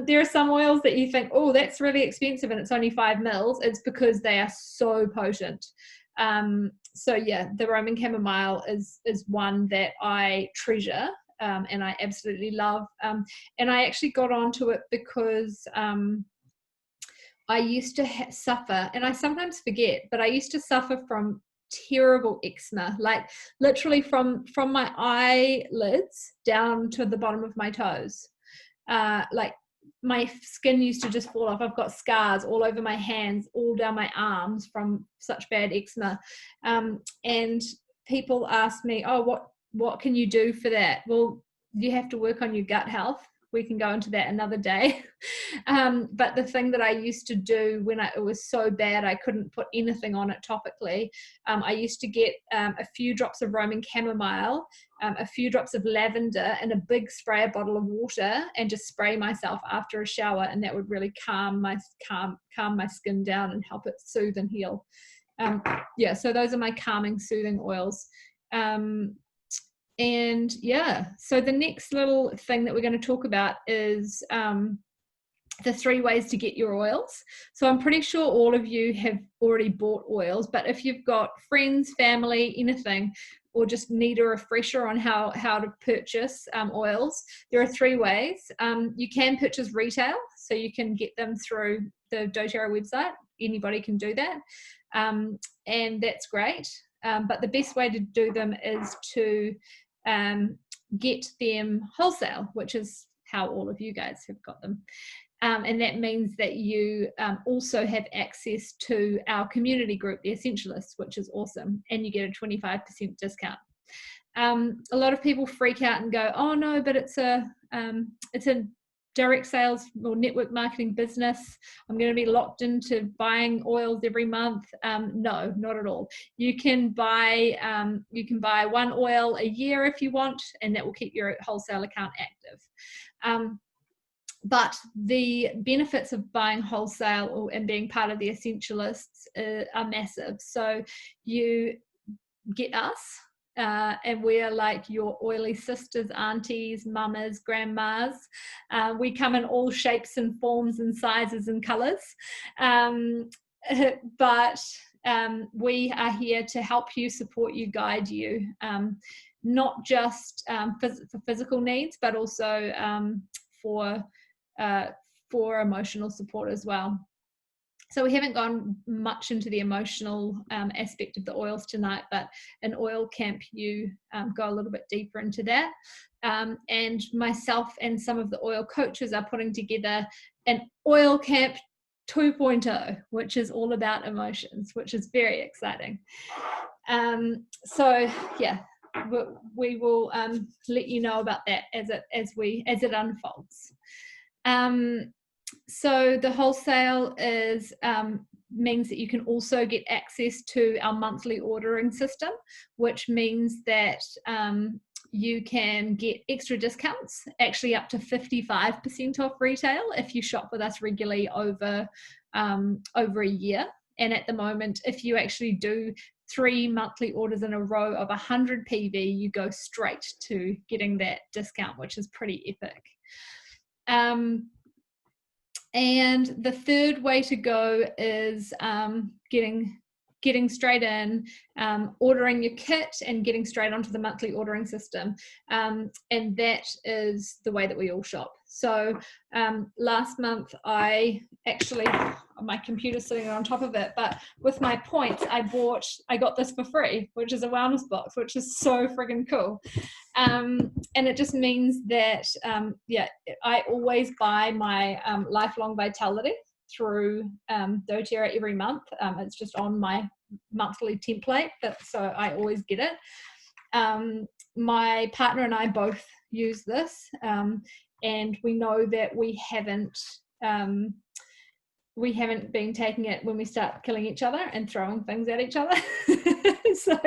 there are some oils that you think, oh, that's really expensive and it's only 5 mils. It's because they are so potent. So yeah, the Roman chamomile is one that I treasure, and I absolutely love. And I actually got onto it because I used to suffer, and I sometimes forget, but I used to suffer from terrible eczema, like literally from my eyelids down to the bottom of my toes. Like my skin used to just fall off. I've got scars all over my hands, all down my arms from such bad eczema. And people ask me, oh, what can you do for that? Well, you have to work on your gut health. We can go into that another day. But the thing that I used to do when it was so bad I couldn't put anything on it topically, I used to get a few drops of Roman chamomile, a few drops of lavender in a big sprayer bottle of water, and just spray myself after a shower, and that would really calm my skin down and help it soothe and heal. Yeah, so those are my calming, soothing oils. And yeah, so the next little thing that we're going to talk about is the 3 ways to get your oils. So I'm pretty sure all of you have already bought oils, but if you've got friends, family, anything, or just need a refresher on how to purchase oils, there are 3 ways. You can purchase retail, so you can get them through the doTERRA website. Anybody can do that, and that's great. But the best way to do them is to get them wholesale, which is how all of you guys have got them. And that means that you also have access to our community group, the Essentialists, which is awesome, and you get a 25% discount. A lot of people freak out and go, oh no, but it's a direct sales or network marketing business. I'm going to be locked into buying oils every month. No, not at all. You can buy 1 oil a year if you want, and that will keep your wholesale account active. But the benefits of buying wholesale and being part of the Essentialists are massive. So you get us, and we're like your oily sisters, aunties, mamas, grandmas. We come in all shapes and forms and sizes and colors. But we are here to help you, support you, guide you, not just for physical needs, but also for emotional support as well. So we haven't gone much into the emotional aspect of the oils tonight, but in Oil Camp you go a little bit deeper into that. And myself and some of the oil coaches are putting together an Oil Camp 2.0, which is all about emotions, which is very exciting. So yeah, we will let you know about that as it unfolds. So the wholesale means that you can also get access to our monthly ordering system, which means that you can get extra discounts, actually up to 55% off retail if you shop with us regularly over a year. And at the moment, if you actually do 3 monthly orders in a row of 100 PV, you go straight to getting that discount, which is pretty epic. And the 3rd way to go is getting straight in, ordering your kit and getting straight onto the monthly ordering system. And that is the way that we all shop. So last month my computer's sitting on top of it, but with my points I got this for free, which is a wellness box, which is so friggin' cool. And it just means that I always buy my Lifelong Vitality through doTERRA every month. It's just on my monthly template, so I always get it. My partner and I both use this, and we know that we haven't we haven't been taking it when we start killing each other and throwing things at each other. So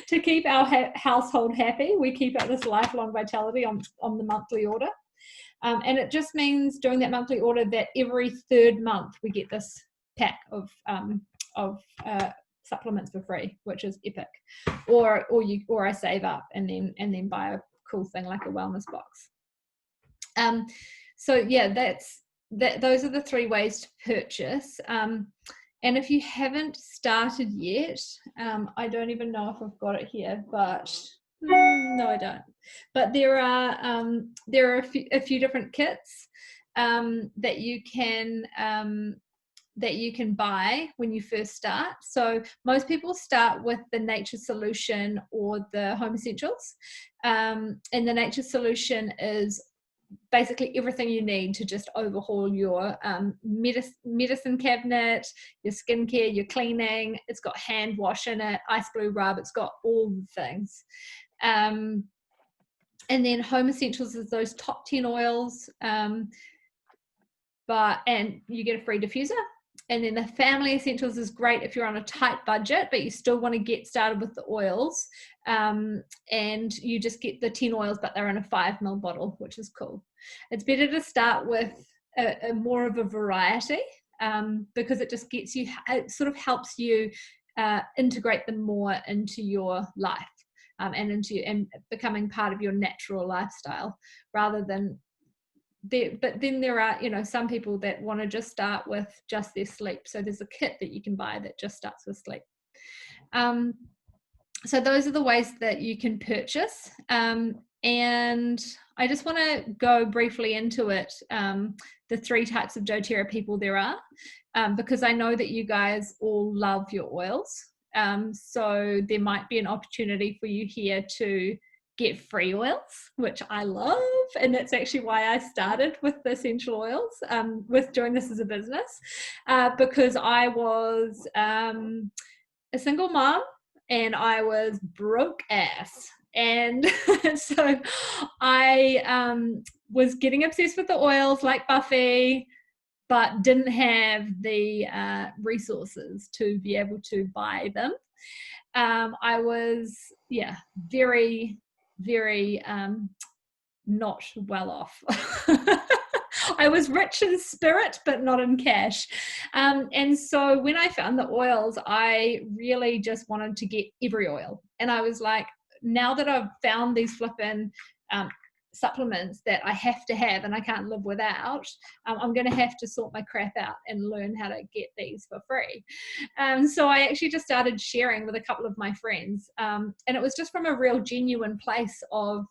to keep our household happy, we keep up this lifelong vitality on the monthly order. And it just means doing that monthly order that every third month we get this pack of supplements for free, which is epic. Or I save up and then buy a cool thing like a wellness box. So yeah, those are the 3 ways to purchase. And if you haven't started yet, I don't even know if I've got it here, but no, I don't. But there are a few different kits that you can buy when you first start. So most people start with the Nature Solution or the Home Essentials, and the Nature Solution is basically everything you need to just overhaul your medicine cabinet, your skincare, your cleaning. It's got hand wash in it, ice blue rub, it's got all the things. And then Home Essentials is those top 10 oils, and you get a free diffuser. And then the Family Essentials is great if you're on a tight budget, but you still want to get started with the oils. And you just get the 10 oils, but they're in a 5 ml bottle, which is cool. It's better to start with a more of a variety, because it just gets you, it sort of helps you integrate them more into your life, and becoming part of your natural lifestyle, rather than but then there are, some people that want to just start with just their sleep. So there's a kit that you can buy that just starts with sleep. So those are the ways that you can purchase. And I just want to go briefly into it, the 3 types of doTERRA people there are, because I know that you guys all love your oils. So there might be an opportunity for you here to get free oils, which I love, and that's actually why I started with the essential oils, with doing this as a business, because I was a single mom and I was broke ass, and so I was getting obsessed with the oils like Buffy, but didn't have the resources to be able to buy them. I was very not well off. I was rich in spirit, but not in cash. And so when I found the oils, I really just wanted to get every oil. And I was like, now that I've found these flippin' supplements that I have to have and I can't live without, I'm going to have to sort my crap out and learn how to get these for free. So I actually just started sharing with a couple of my friends, and it was just from a real genuine place of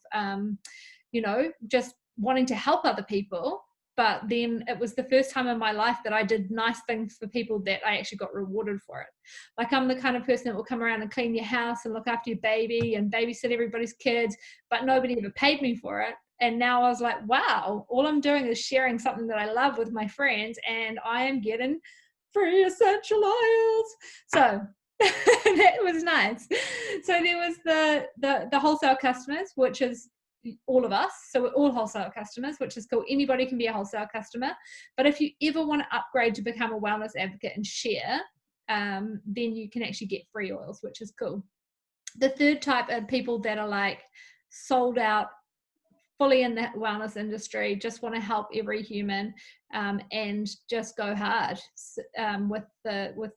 just wanting to help other people. But then it was the first time in my life that I did nice things for people that I actually got rewarded for it. Like, I'm the kind of person that will come around and clean your house and look after your baby and babysit everybody's kids, but nobody ever paid me for it. And now I was like, wow, all I'm doing is sharing something that I love with my friends, and I am getting free essential oils. So that was nice. So there was the wholesale customers, which is all of us. So we're all wholesale customers, which is cool. Anybody can be a wholesale customer. But if you ever want to upgrade to become a wellness advocate and share, then you can actually get free oils, which is cool. The third type are people that are like sold out, fully in the wellness industry, just want to help every human, and just go hard with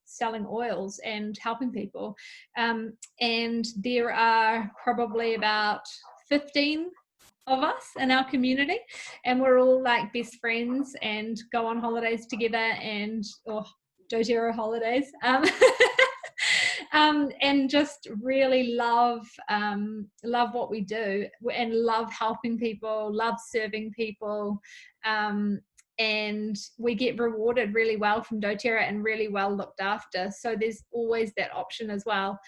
selling oils and helping people. And there are probably about 15 of us in our community, and we're all like best friends and go on holidays together, and doTERRA holidays, and just really love what we do, and love helping people, love serving people, and we get rewarded really well from doTERRA and really well looked after. So there's always that option as well.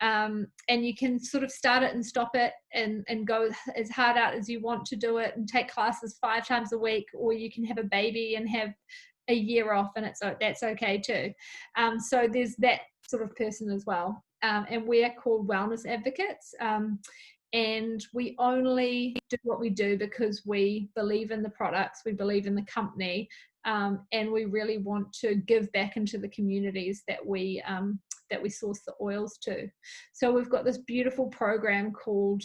And you can sort of start it and stop it, and go as hard out as you want to do it, and take classes 5 times a week, or you can have a baby and have a year off, and that's okay too. So there's that sort of person as well. And we're called wellness advocates. and we only do what we do because we believe in the products, we believe in the company, and we really want to give back into the communities that we source the oils to. So we've got this beautiful program called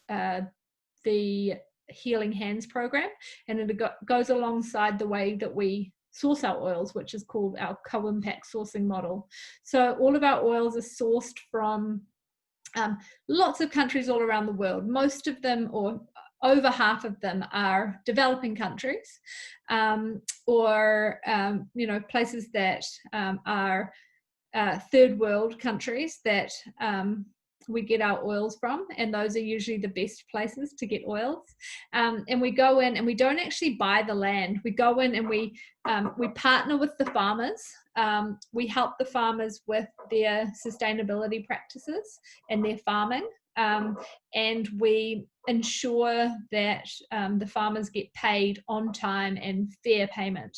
the Healing Hands program, and it goes alongside the way that we source our oils, which is called our co-impact sourcing model. So all of our oils are sourced from lots of countries all around the world. Most of them, or over half of them, are developing countries, or places that are third world countries that we get our oils from, and those are usually the best places to get oils. And we go in and we don't actually buy the land. We go in and we partner with the farmers. We help the farmers with their sustainability practices and their farming, and we ensure that the farmers get paid on time and fair payment.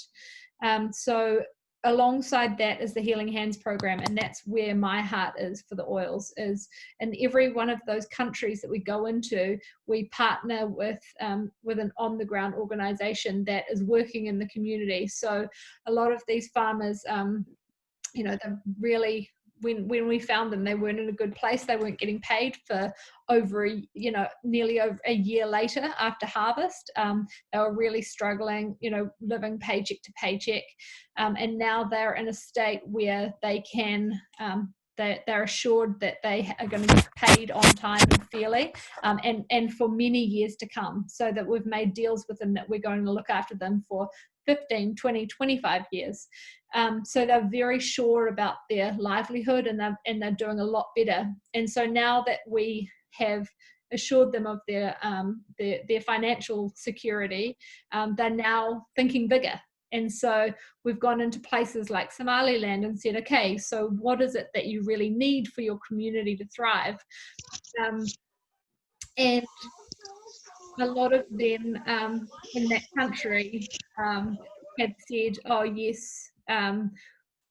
So alongside that is the Healing Hands program, and that's where my heart is for the oils. Is in every one of those countries that we go into, we partner with an on-the-ground organization that is working in the community. So a lot of these farmers, they're really, when we found them, they weren't in a good place. They weren't getting paid for nearly over a year later after harvest. They were really struggling, living paycheck to paycheck. And now they're in a state where they can, they're assured that they are going to get paid on time and fairly, and for many years to come. So that we've made deals with them that we're going to look after them for 15, 20, 25 years. So they're very sure about their livelihood, and they're doing a lot better. And so now that we have assured them of their financial security, they're now thinking bigger. And so we've gone into places like Somaliland and said, okay, so what is it that you really need for your community to thrive? And a lot of them in that country had said, oh yes,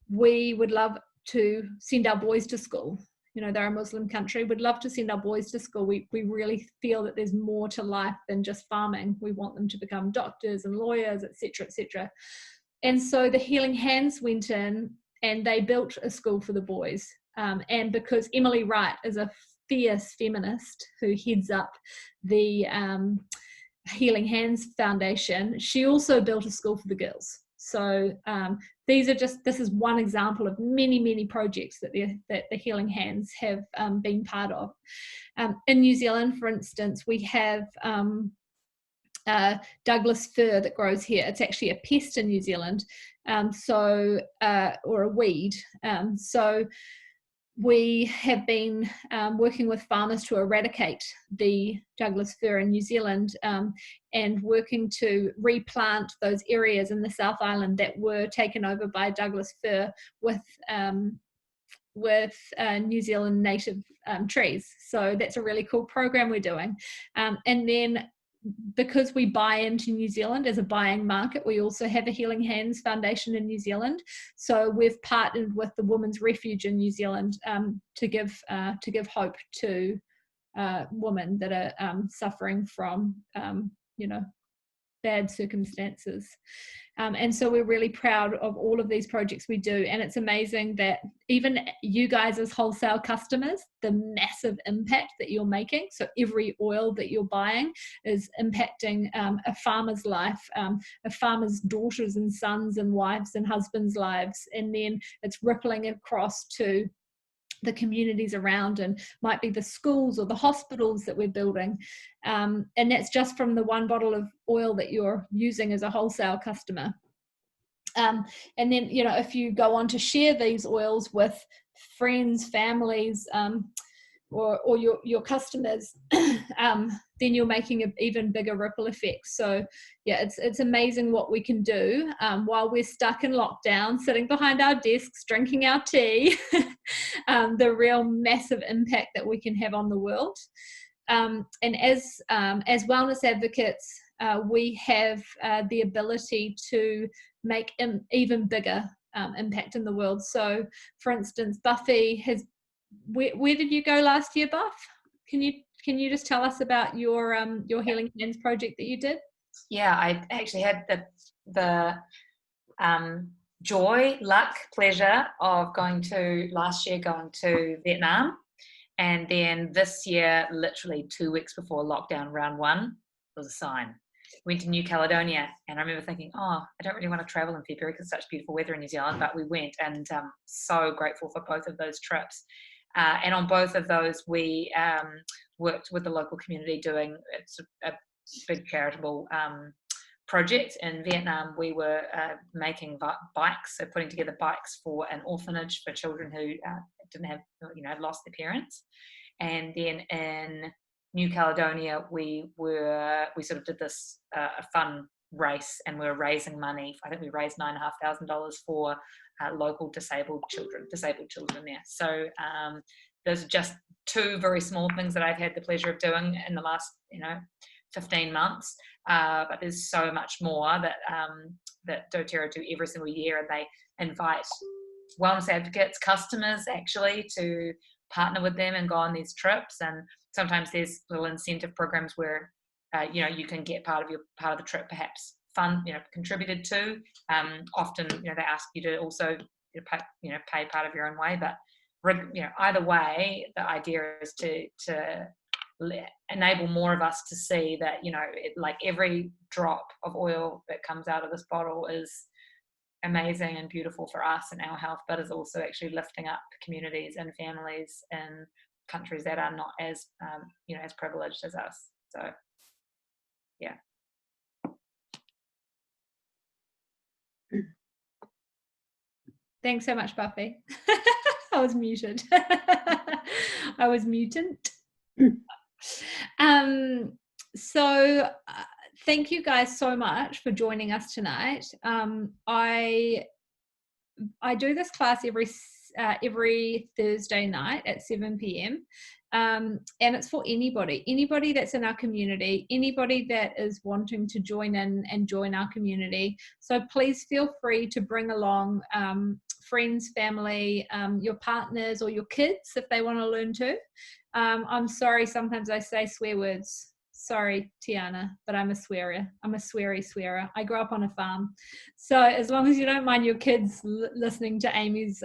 we would love to send our boys to school. They're a Muslim country, would love to send our boys to school. We really feel that there's more to life than just farming. We want them to become doctors and lawyers, etc., etc. And so the Healing Hands went in and they built a school for the boys. And because Emily Wright is a fierce feminist who heads up the Healing Hands Foundation, she also built a school for the girls. So this is one example of many, many projects that the Healing Hands have been part of. In New Zealand, for instance, we have Douglas fir that grows here. It's actually a pest in New Zealand, or a weed. So we have been working with farmers to eradicate the Douglas fir in New Zealand, and working to replant those areas in the South Island that were taken over by Douglas fir with New Zealand native trees. So that's a really cool program we're doing. And then because we buy into New Zealand as a buying market, we also have a Healing Hands Foundation in New Zealand. So we've partnered with the Women's Refuge in New Zealand to give hope to women that are suffering from bad circumstances. And so we're really proud of all of these projects we do. And it's amazing that even you guys as wholesale customers, the massive impact that you're making. So every oil that you're buying is impacting a farmer's life, a farmer's daughters and sons and wives and husbands' lives. And then it's rippling across to the communities around, and might be the schools or the hospitals that we're building, and that's just from the one bottle of oil that you're using as a wholesale customer. And then if you go on to share these oils with friends, families, or your customers, then you're making an even bigger ripple effect. So yeah, it's amazing what we can do while we're stuck in lockdown, sitting behind our desks, drinking our tea, the real massive impact that we can have on the world. And as wellness advocates, we have the ability to make an even bigger impact in the world. So for instance, Buffy has, where did you go last year, Buff? Can you can you just tell us about your Healing Hands project that you did? Yeah, I actually had the joy, luck, pleasure of last year going to Vietnam, and then this year, literally 2 weeks before lockdown round 1, was a sign. Went to New Caledonia, and I remember thinking, oh, I don't really want to travel in February because it's such beautiful weather in New Zealand, but we went, and so grateful for both of those trips. And on both of those, we worked with the local community doing a big charitable project. In Vietnam, we were making bikes, so putting together bikes for an orphanage for children who didn't have, lost their parents. And then in New Caledonia, we sort of did this a fun race, and we were raising money. I think we raised $9,500 for local disabled children there. So those are just 2 very small things that I've had the pleasure of doing in the last 15 months, but there's so much more that doTERRA do every single year, and they invite wellness advocates, customers actually, to partner with them and go on these trips. And sometimes there's little incentive programs where you can get part of the trip perhaps contributed to. Often they ask you to also pay part of your own way, but either way, the idea is to enable more of us to see that like every drop of oil that comes out of this bottle is amazing and beautiful for us and our health, but is also actually lifting up communities and families in countries that are not as as privileged as us. So yeah. Thanks so much, Buffy. I was muted. I was mutant. So thank you guys so much for joining us tonight. I do this class every Thursday night at 7 p.m. And it's for anybody that's in our community, anybody that is wanting to join in and join our community. So please feel free to bring along friends, family, your partners, or your kids if they want to learn too. I'm sorry, sometimes I say swear words. Sorry, Tiana, but I'm a swearer. I'm a sweary swearer. I grew up on a farm. So as long as you don't mind your kids listening to Amy's,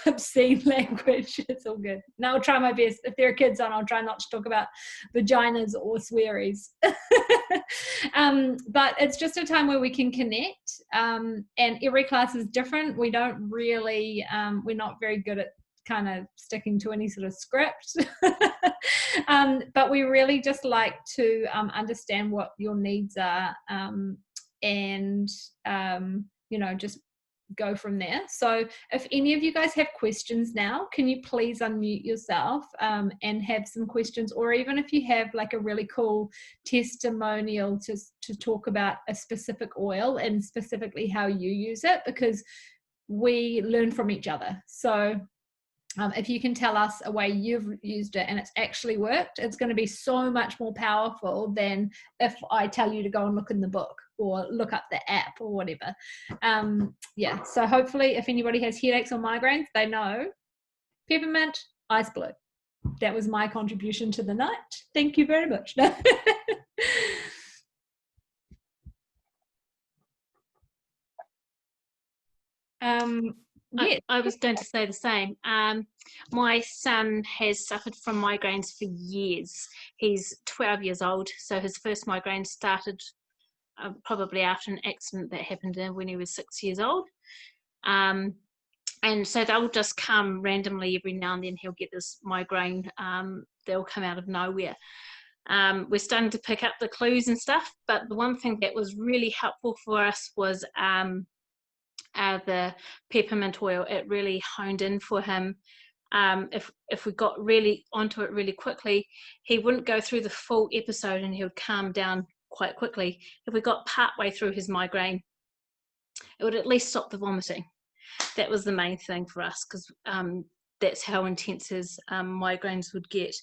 obscene language, it's all good. And I'll try my best. If there are kids on, I'll try not to talk about vaginas or swearies. But it's just a time where we can connect. And every class is different. We don't really, we're not very good at kind of sticking to any sort of script. But we really just like to understand what your needs are, and just go from there. So if any of you guys have questions now, can you please unmute yourself and have some questions, or even if you have like a really cool testimonial to talk about a specific oil and specifically how you use it, because we learn from each other. So if you can tell us a way you've used it and it's actually worked, it's going to be so much more powerful than if I tell you to go and look in the book or look up the app or whatever. So hopefully if anybody has headaches or migraines, they know peppermint, ice blue. That was my contribution to the night. Thank you very much. Yes. I was going to say the same. My son has suffered from migraines for years. He's 12 years old, so his first migraine started probably after an accident that happened when he was 6 years old. And so they'll just come randomly every now and then. He'll get this migraine. They'll come out of nowhere. We're starting to pick up the clues and stuff, but the one thing that was really helpful for us was the peppermint oil. It really honed in for him. If we got really onto it really quickly, he wouldn't go through the full episode and he would calm down quite quickly. If we got partway through his migraine, it would at least stop the vomiting. That was the main thing for us, because that's how intense his migraines would get.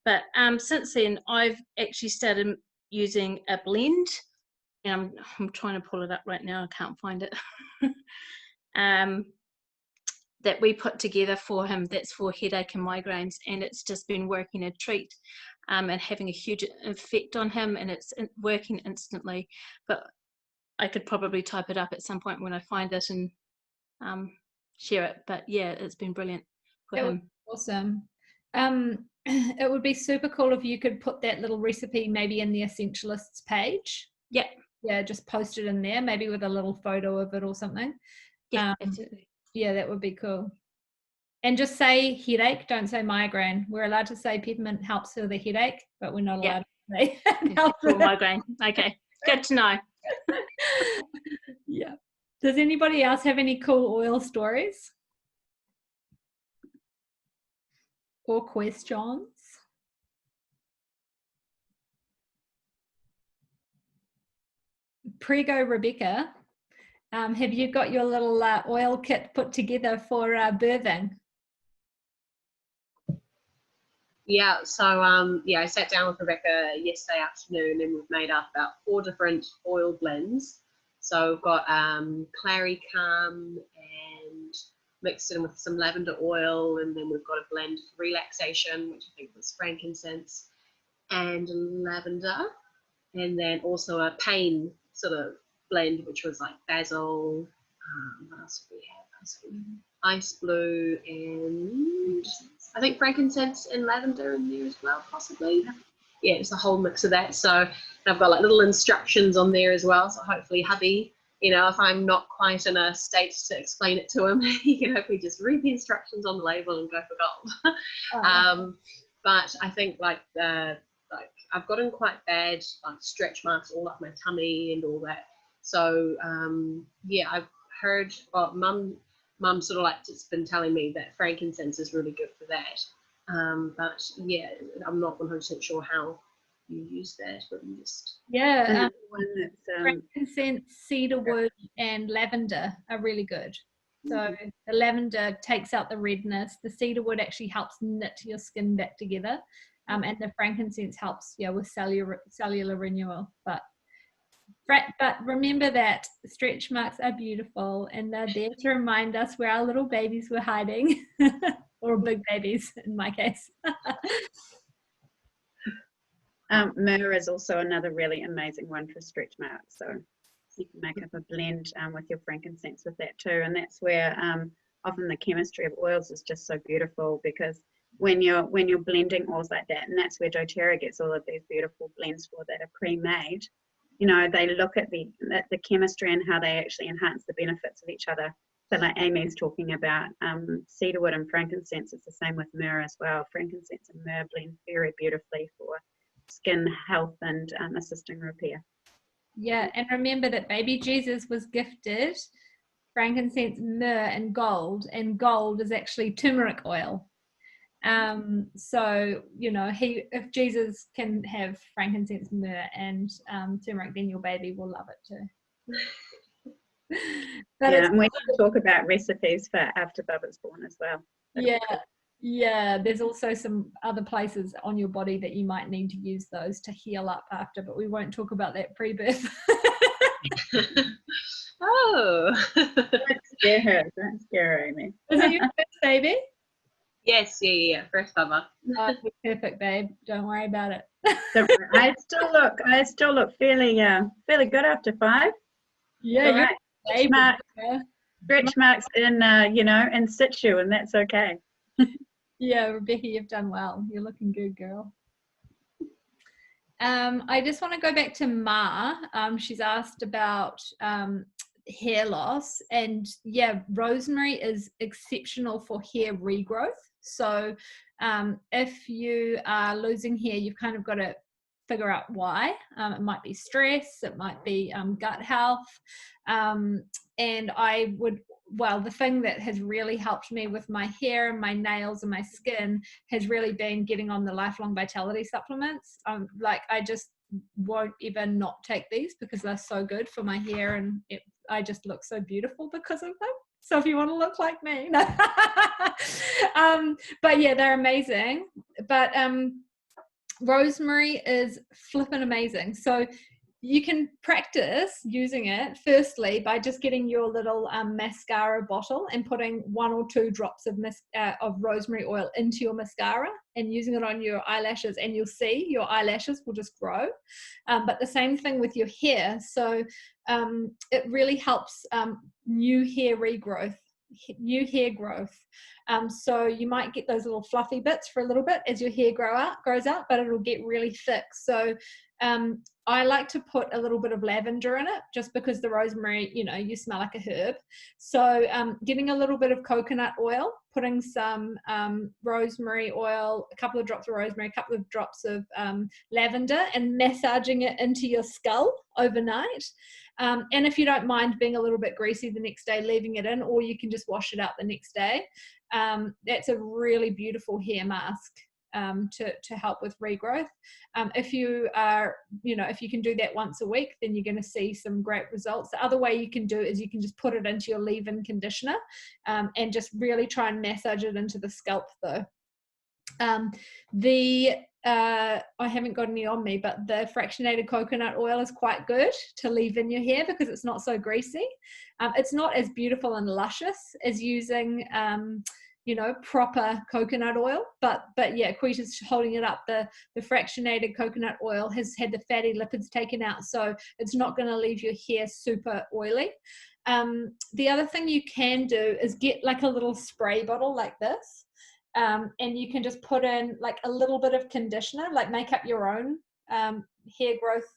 But since then, I've actually started using a blend. And I'm trying to pull it up right now. I can't find it. That we put together for him. That's for headache and migraines, and it's just been working a treat. and having a huge effect on him, and it's working instantly. But I could probably type it up at some point when I find it and share it. But yeah, it's been brilliant for him. Awesome. It would be super cool if you could put that little recipe maybe in the Essentialists page. Yeah. Yeah, just post it in there, maybe with a little photo of it or something. Yeah, absolutely. Yeah, that would be cool. And just say headache, don't say migraine. We're allowed to say peppermint helps with the headache, but we're not allowed to say it helps For with migraine. Okay, good to know. Yeah. Does anybody else have any cool oil stories or questions? Prego Rebecca, have you got your little oil kit put together for birthing? Yeah, so yeah, I sat down with Rebecca yesterday afternoon and we've made up about 4 different oil blends. So we've got clary calm and mixed in with some lavender oil, and then we've got a blend for relaxation, which I think was frankincense and lavender, and then also a pain sort of blend, which was like basil. What else did we have? Some ice blue and I think frankincense and lavender in there as well, possibly. Yeah, it's a whole mix of that. So I've got like little instructions on there as well. So hopefully hubby, you know, if I'm not quite in a state to explain it to him, he can hopefully just read the instructions on the label and go for gold. But I think like I've gotten quite bad like stretch marks all up my tummy and all that. So yeah, I've heard, well, mum sort of like just been telling me that frankincense is really good for that. But yeah, I'm not 100% sure how you use that, but you just one that's frankincense, cedarwood, and lavender are really good. So the lavender takes out the redness. The cedarwood actually helps knit your skin back together, and the frankincense helps with cellular renewal. But remember that stretch marks are beautiful and they're there to remind us where our little babies were hiding, or big babies in my case. Myrrh is also another really amazing one for stretch marks. So you can make up a blend with your frankincense with that too. And that's where often the chemistry of oils is just so beautiful, because when you're blending oils like that, and that's where doTERRA gets all of these beautiful blends for that are pre-made. You know, they look at the chemistry and how they actually enhance the benefits of each other. So like Amy's talking about cedarwood and frankincense, it's the same with myrrh as well. Frankincense and myrrh blend very beautifully for skin health and assisting repair. Yeah, and remember that baby Jesus was gifted frankincense, myrrh, and gold is actually turmeric oil. So if Jesus can have frankincense, myrrh, and turmeric, then your baby will love it too. But yeah, and we can talk about recipes for after Bubba's born as well. Yeah, there's also some other places on your body that you might need to use those to heal up after, but we won't talk about that pre-birth. Oh. Don't scare her. Don't scare her, Amy. Is it your first baby? Yes, yeah, first Bubba. Oh, perfect, babe. Don't worry about it. I still look fairly good after 5. Yeah, all right. Stretch marks in in situ, and that's okay. Yeah, Rebecca, you've done well. You're looking good, girl. I just want to go back to Ma. She's asked about hair loss, and yeah, rosemary is exceptional for hair regrowth. So if you are losing hair, you've kind of got to figure out why. It might be stress, it might be gut health, and the thing that has really helped me with my hair and my nails and my skin has really been getting on the lifelong vitality supplements. I just won't even not take these because they're so good for my hair, and I just look so beautiful because of them. So if you want to look like me, no. But yeah, they're amazing. But rosemary is flippin' amazing. So you can practice using it firstly by just getting your little mascara bottle and putting 1 or 2 drops of rosemary oil into your mascara and using it on your eyelashes, and you'll see your eyelashes will just grow. But the same thing with your hair. So it really helps new hair regrowth, new hair growth. So you might get those little fluffy bits for a little bit as your hair grows out, but it'll get really thick. So I like to put a little bit of lavender in it, just because the rosemary, you know, you smell like a herb. So getting a little bit of coconut oil, putting some rosemary oil, a couple of drops of rosemary, a couple of drops of lavender, and massaging it into your skull overnight. And if you don't mind being a little bit greasy the next day, leaving it in, or you can just wash it out the next day. That's a really beautiful hair mask to help with regrowth. If you are, you know, if you can do that once a week, then you're going to see some great results. The other way you can do it is you can just put it into your leave-in conditioner and just really try and massage it into the scalp though. I haven't got any on me, but the fractionated coconut oil is quite good to leave in your hair because it's not so greasy. It's not as beautiful and luscious as using you know, proper coconut oil, but yeah, Quita's holding it up. The fractionated coconut oil has had the fatty lipids taken out, so it's not going to leave your hair super oily. The other thing you can do is get like a little spray bottle like this, and you can just put in like a little bit of conditioner, like make up your own hair growth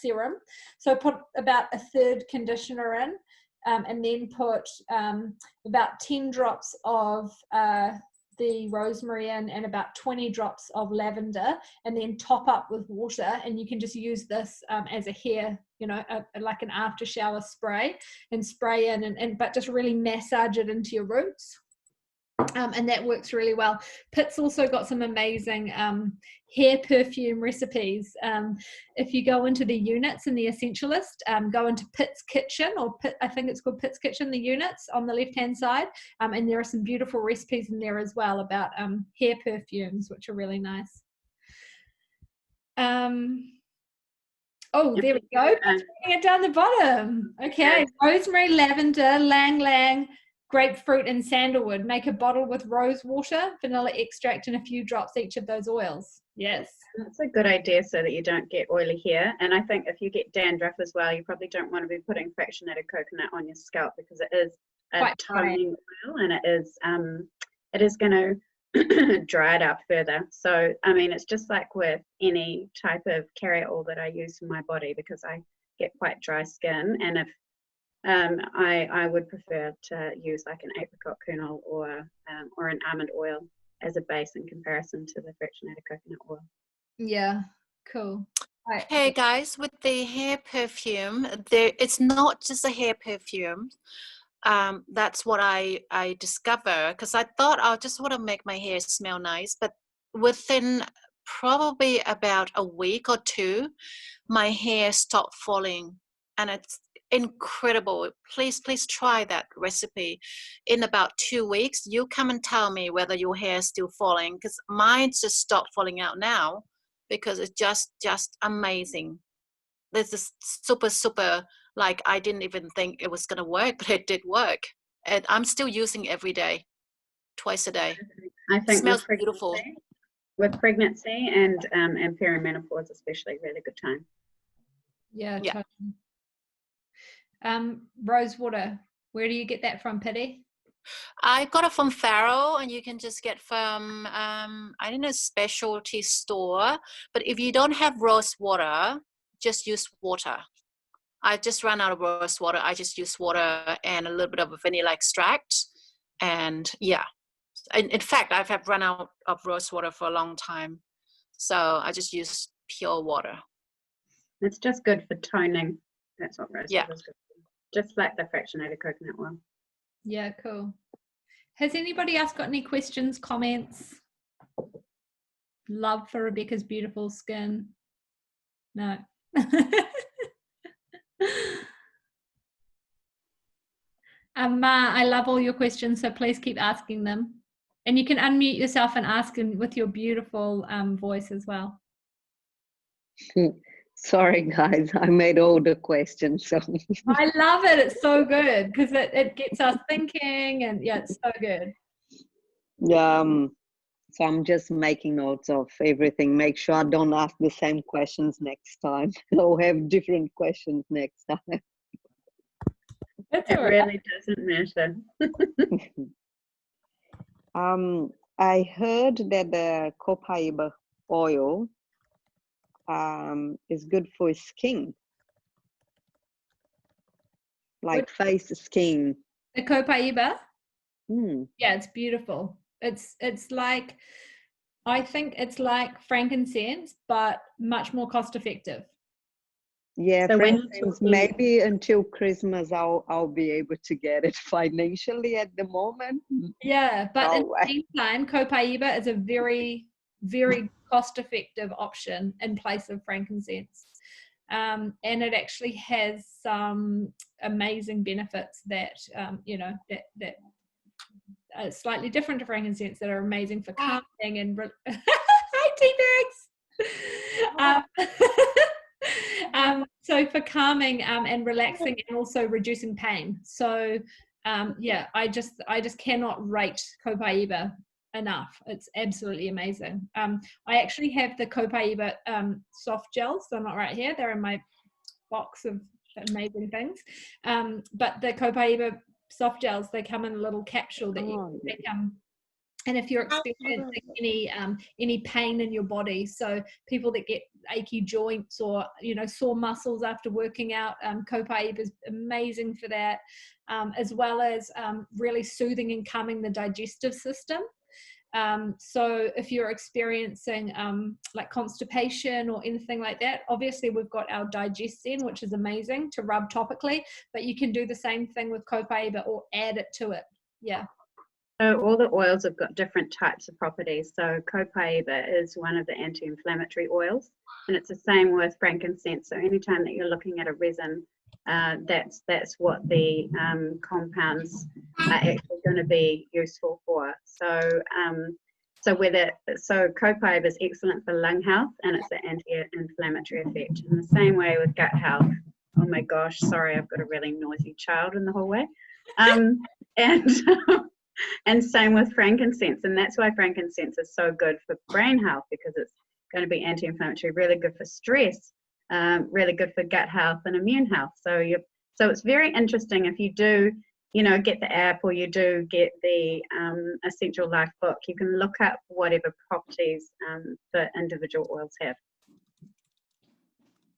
serum. So put about a third conditioner in, and then put about 10 drops of the rosemary in and about 20 drops of lavender, and then top up with water, and you can just use this as a hair, you know, like an after shower spray, and spray in and but just really massage it into your roots. And that works really well. Pitt's also got some amazing hair perfume recipes. If you go into the units in the Essentialist, go into Pitt's Kitchen, or Pitt, I think it's called Pitt's Kitchen, the units on the left-hand side, and there are some beautiful recipes in there as well about hair perfumes, which are really nice. Oh, there we go. Putting it down the bottom. Okay, rosemary, lavender, lang lang, grapefruit and sandalwood. Make a bottle with rose water, vanilla extract, and a few drops each of those oils. Yes. That's a good idea so that you don't get oily hair. And I think if you get dandruff as well, you probably don't want to be putting fractionated coconut on your scalp because it is a toning oil, and it is going to dry it out further. So, I mean, it's just like with any type of carrier oil that I use for my body, because I get quite dry skin, and if I would prefer to use like an apricot kernel or an almond oil as a base in comparison to the fractionated coconut oil. Yeah, cool. Right. Hey guys, with the hair perfume, it's not just a hair perfume. That's what I discovered, because I thought I just want to make my hair smell nice, but within probably about a week or two, my hair stopped falling, and it's incredible. Please try that recipe. In about 2 weeks, you come and tell me whether your hair is still falling, because mine just stopped falling out now because it's just amazing. This is super, like, I didn't even think it was gonna work, but it did work, and I'm still using it every day, twice a day. I think it smells beautiful. With pregnancy and perimenopause especially, really good time. Yeah. Totally. Rose water, where do you get that from, Pitty? I got it from Farrow, and you can just get from I don't know, specialty store. But if you don't have rose water, just use water. I just ran out of rose water. I just use water and a little bit of vanilla extract, and yeah. In fact, I have run out of rose water for a long time, so I just use pure water. It's just good for toning. That's what rose water is good for. Just like the fractionated coconut oil. Yeah, cool. Has anybody else got any questions, comments? Love for Rebecca's beautiful skin? No. Ma, I love all your questions, so please keep asking them. And you can unmute yourself and ask them with your beautiful voice as well. Sorry, guys, I made all the questions. So I love it. It's so good because it gets us thinking, and yeah, it's so good. so I'm just making notes of everything. Make sure I don't ask the same questions next time. Or have different questions next time. That's It all right. really doesn't matter. I heard that the copaiba oil is good for skin, like face skin. The copaiba. Hmm. Yeah, it's beautiful. It's like, I think it's like frankincense, but much more cost effective. Yeah, So for when you're instance, talking- maybe until Christmas I'll be able to get it financially at the moment. Yeah, but in Oh, the meantime, copaiba is a very, very cost effective option in place of frankincense. And it actually has some amazing benefits that, that are slightly different to frankincense, that are amazing for calming and hi teabags. So for calming and relaxing, and also reducing pain. So yeah, I just cannot rate copaiba enough. It's absolutely amazing. I actually have the copaiba soft gels. They're not right here, they're in my box of amazing things. But the copaiba soft gels, they come in a little capsule that and if you're experiencing any pain in your body, so people that get achy joints or sore muscles after working out, copaiba is amazing for that, as well as really soothing and calming the digestive system. So if you're experiencing like constipation or anything like that, obviously we've got our Digestin, which is amazing to rub topically, but you can do the same thing with copaiba or add it to it. Yeah. So all the oils have got different types of properties. So copaiba is one of the anti-inflammatory oils, and it's the same with frankincense. So anytime that you're looking at a resin, that's what the compounds are actually going to be useful for. So copaiba is excellent for lung health, and it's an anti-inflammatory effect. In the same way with gut health. Oh my gosh, sorry, I've got a really noisy child in the hallway. And same with frankincense, and that's why frankincense is so good for brain health, because it's going to be anti-inflammatory, really good for stress, really good for gut health and immune health. So it's very interesting if you do, get the app or you do get the Essential Life book. You can look up whatever properties the individual oils have.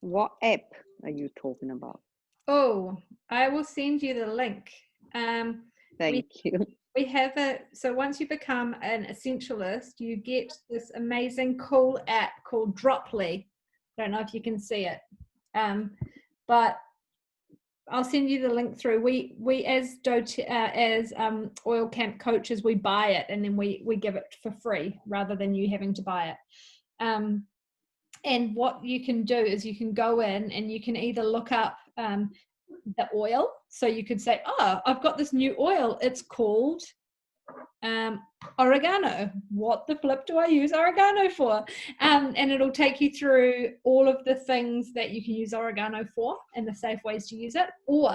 What app are you talking about? Oh, I will send you the link. Thank you. We have so once you become an essentialist, you get this amazing cool app called Droply. I don't know if you can see it, but I'll send you the link through. We as oil camp coaches, we buy it and then we give it for free rather than you having to buy it. And what you can do is you can go in and you can either look up the oil. So you could say, oh, I've got this new oil. It's called oregano. What the flip do I use oregano for? And it'll take you through all of the things that you can use oregano for and the safe ways to use it. Or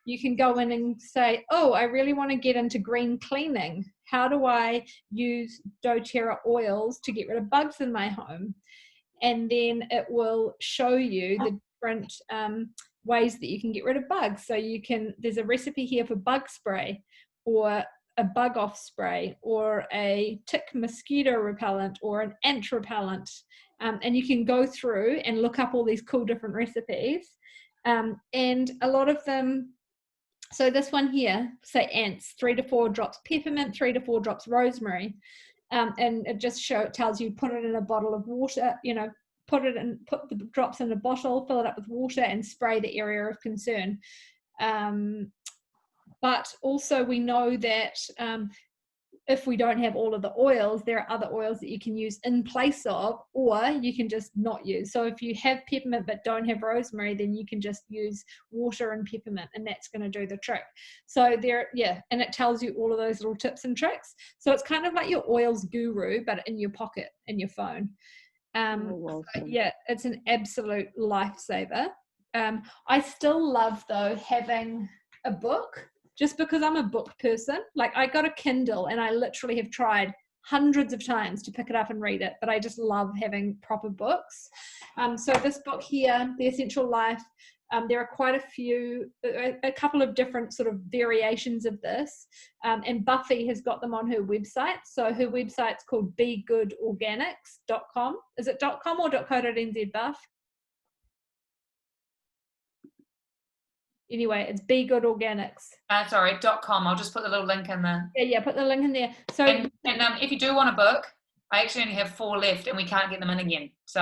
you can go in and say, oh, I really want to get into green cleaning. How do I use doTERRA oils to get rid of bugs in my home? And then it will show you the different ways that you can get rid of bugs. So there's a recipe here for bug spray, or a bug off spray, or a tick mosquito repellent, or an ant repellent. And you can go through and look up all these cool different recipes. And a lot of them, so this one here, say ants, 3 to 4 drops peppermint, 3 to 4 drops rosemary. And it just tells you, put it in a bottle of water, put the drops in a bottle, fill it up with water, and spray the area of concern. But also we know that if we don't have all of the oils, there are other oils that you can use in place of, or you can just not use. So if you have peppermint but don't have rosemary, then you can just use water and peppermint, and that's going to do the trick. So and it tells you all of those little tips and tricks. So it's kind of like your oils guru, but in your pocket, in your phone. Oh, So, awesome. yeah, it's an absolute lifesaver. I still love though having a book, just because I'm a book person. Like, I got a Kindle and I literally have tried hundreds of times to pick it up and read it, but I just love having proper books. So this book here, The Essential Life, there are quite a couple of different sort of variations of this, and Buffy has got them on her website. So her website's called begoodorganics.com. Is it .com or .co.nz, Buff? Anyway, it's Be Good Organics. Sorry, .com. I'll just put the little link in there. Yeah, put the link in there. So, and if you do want a book, I actually only have 4 left, and we can't get them in again. So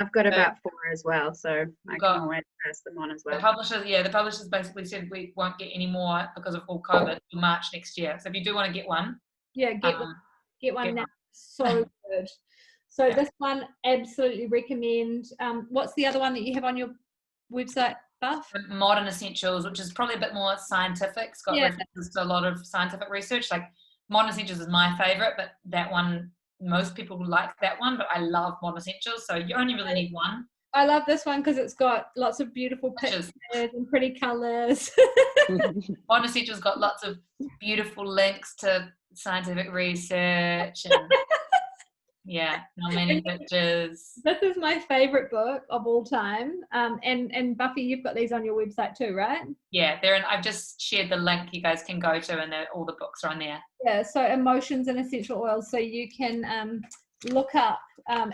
I've got about 4 as well, so I got- can always pass them on as the well. publishers basically said we won't get any more because of all COVID till March next year. So if you do want to get one, yeah, get one now. So good. So Yeah. this one, absolutely recommend. What's the other one that you have on your website, Buff? Modern Essentials, which is probably a bit more scientific. It's got references to a lot of scientific research. Like Modern Essentials is my favorite, but that one, most people like that one, but I love Modern Essentials. So you only really need one. I love this one because it's got lots of beautiful pictures and pretty colors. Modern Essentials got lots of beautiful links to scientific research and many pictures. This is my favorite book of all time. And Buffy, you've got these on your website too, right? Yeah, I've just shared the link you guys can go to, and all the books are on there. Yeah, so emotions and essential oils. So you can look up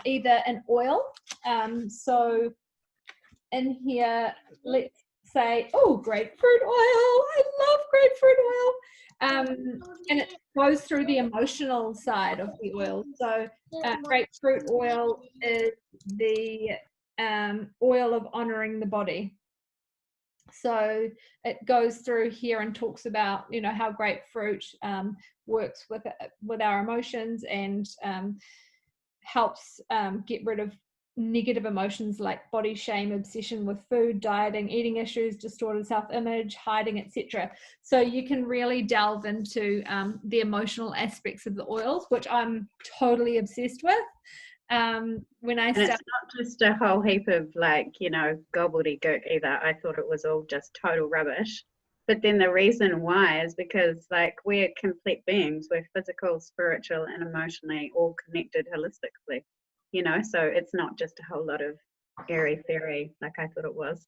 either an oil. So in here, let's say, grapefruit oil. I love grapefruit oil. And it goes through the emotional side of the oil. So grapefruit oil is the oil of honoring the body. So it goes through here and talks about, how grapefruit works with our emotions and helps get rid of negative emotions like body shame, obsession with food, dieting, eating issues, distorted self-image, hiding, etc. So you can really delve into the emotional aspects of the oils, which I'm totally obsessed with. When I and it's not just a whole heap of gobbledygook either. I thought it was all just total rubbish. But then the reason why is because we're complete beings. We're physical, spiritual, and emotionally all connected holistically. So it's not just a whole lot of airy fairy like I thought it was.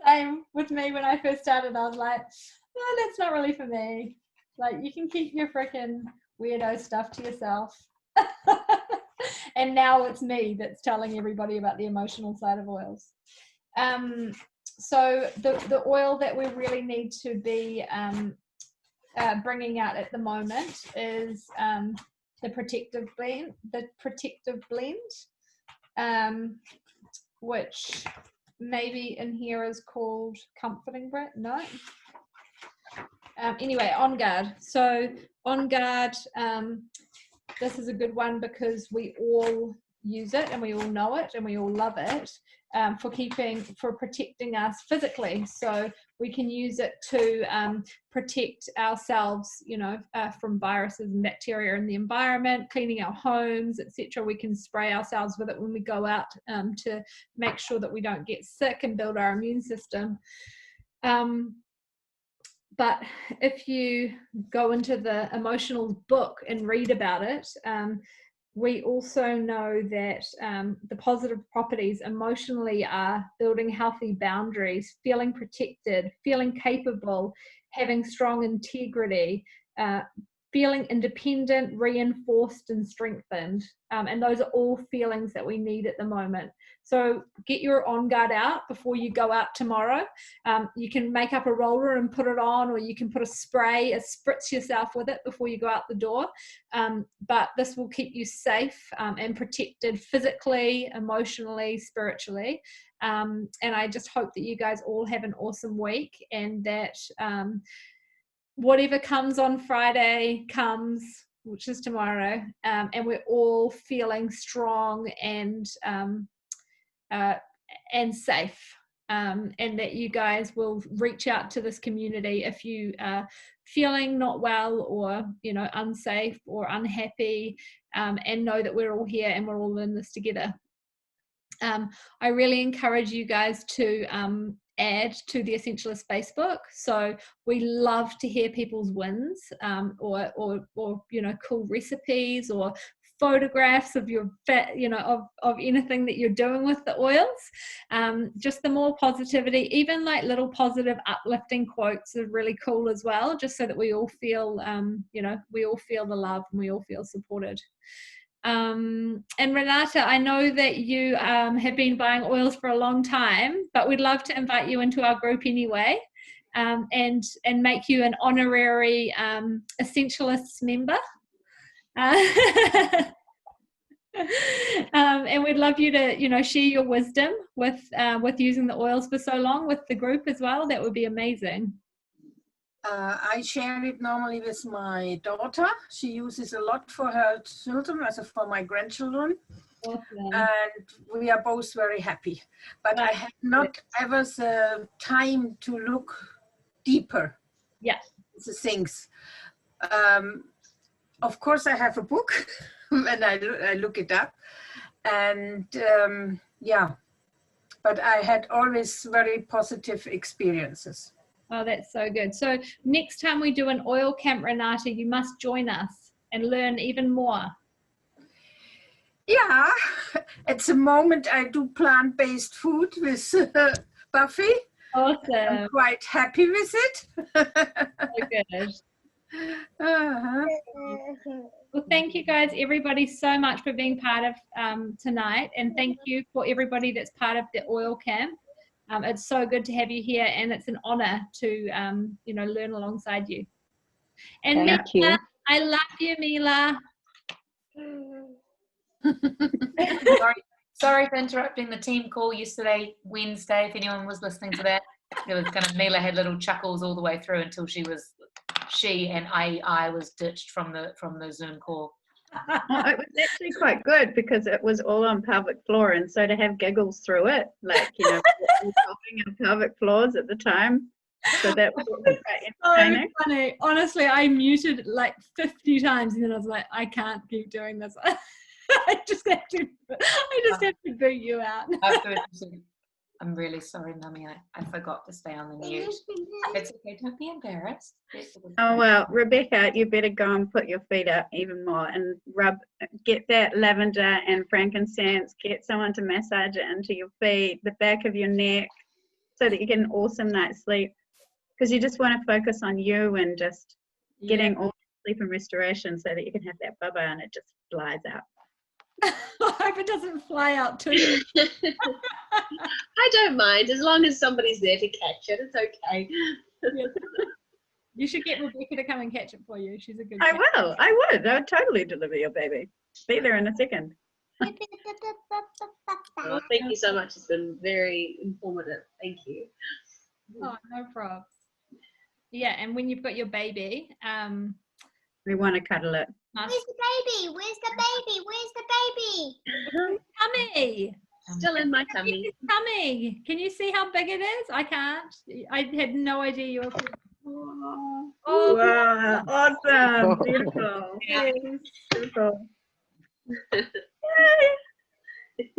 Same with me. When I first started, I was like, no, that's not really for me. Like, you can keep your freaking weirdo stuff to yourself. And now it's me that's telling everybody about the emotional side of oils. So the oil that we really need to be bringing out at the moment is the protective blend, which maybe in here is called comforting breath. No. Anyway, On Guard. So On Guard, this is a good one because we all use it and we all know it and we all love it for protecting us physically. So we can use it to protect ourselves, from viruses and bacteria in the environment, cleaning our homes, etc. We can spray ourselves with it when we go out to make sure that we don't get sick and build our immune system. But if you go into the emotional book and read about it, we also know that the positive properties emotionally are building healthy boundaries, feeling protected, feeling capable, having strong integrity, feeling independent, reinforced and strengthened. And those are all feelings that we need at the moment. So get your On Guard out before you go out tomorrow. You can make up a roller and put it on, or you can put a spritz yourself with it before you go out the door. But this will keep you safe and protected physically, emotionally, spiritually. And I just hope that you guys all have an awesome week, and that whatever comes on Friday comes, which is tomorrow, and we're all feeling strong and safe. and that you guys will reach out to this community if you are feeling not well or unsafe or unhappy, and know that we're all here and we're all in this together. I really encourage you guys to add to the Essentialist Facebook. So we love to hear people's wins, or cool recipes or photographs of your of anything that you're doing with the oils. Just the more positivity, even like little positive uplifting quotes are really cool as well, just so that we all feel we all feel the love and we all feel supported. And Renata, I know that you have been buying oils for a long time, but we'd love to invite you into our group anyway, and make you an honorary Essentialists member. And we'd love you to share your wisdom with using the oils for so long with the group as well. That would be amazing. I share it normally with my daughter. She uses a lot for her children, also for my grandchildren. Awesome. And we are both very happy. But I have not ever the time to look deeper. Yeah. The things. Of course, I have a book and I look it up. And but I had always very positive experiences. Oh, that's so good. So next time we do an oil camp, Renata, you must join us and learn even more. Yeah, at the moment I do plant-based food with Buffy. Awesome. I'm quite happy with it. So good. Well, thank you guys, everybody, so much for being part of tonight, and thank you for everybody that's part of the oil camp. It's so good to have you here, and it's an honor to learn alongside you. And Thank you. Mila, I love you, Mila. Sorry for interrupting the team call yesterday, Wednesday, if anyone was listening to that. It was kind of, Mila had little chuckles all the way through until she and I was ditched from the Zoom call. It was actually quite good because it was all on pelvic floor, and so to have giggles through it, like coughing on pelvic floors at the time, so that was quite entertaining. So funny. Honestly, I muted it like 50 times, and then I was like, I can't keep doing this. I just have to boot you out. I'm really sorry, Mummy. I forgot to stay on the mute. It's okay. Don't be embarrassed. Oh well, Rebecca, you better go and put your feet up even more and get that lavender and frankincense. Get someone to massage it into your feet, the back of your neck, so that you get an awesome night's sleep. Because you just want to focus on you and just getting all sleep and restoration, so that you can have that bubba and it just flies out. I hope it doesn't fly out too. I don't mind as long as somebody's there to catch it. It's okay. You should get Rebecca to come and catch it for you. She's a good I cat. will. I would. I would totally deliver your baby. Be there in a second. Well, thank you so much. It's been very informative. Thank you. Oh, no problem. Yeah, and when you've got your baby, We want to cuddle it. Where's the baby? Where's the baby? Where's the baby? tummy. Still in my tummy. Tummy. Can you see how big it is? I can't. I had no idea you were. Oh, wow. Awesome. Beautiful. Yes. Beautiful.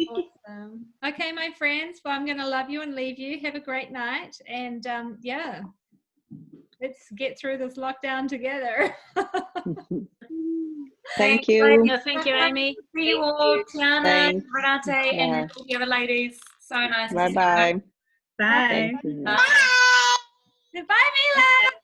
Awesome. Okay, my friends. Well, I'm going to love you and leave you. Have a great night. And let's get through this lockdown together. Thank you. Thank you, Amy. See you all, Tiana, Thanks. Renate, and all the other ladies. So nice. Bye-bye. Bye. Thank you. Bye. Goodbye, Mila.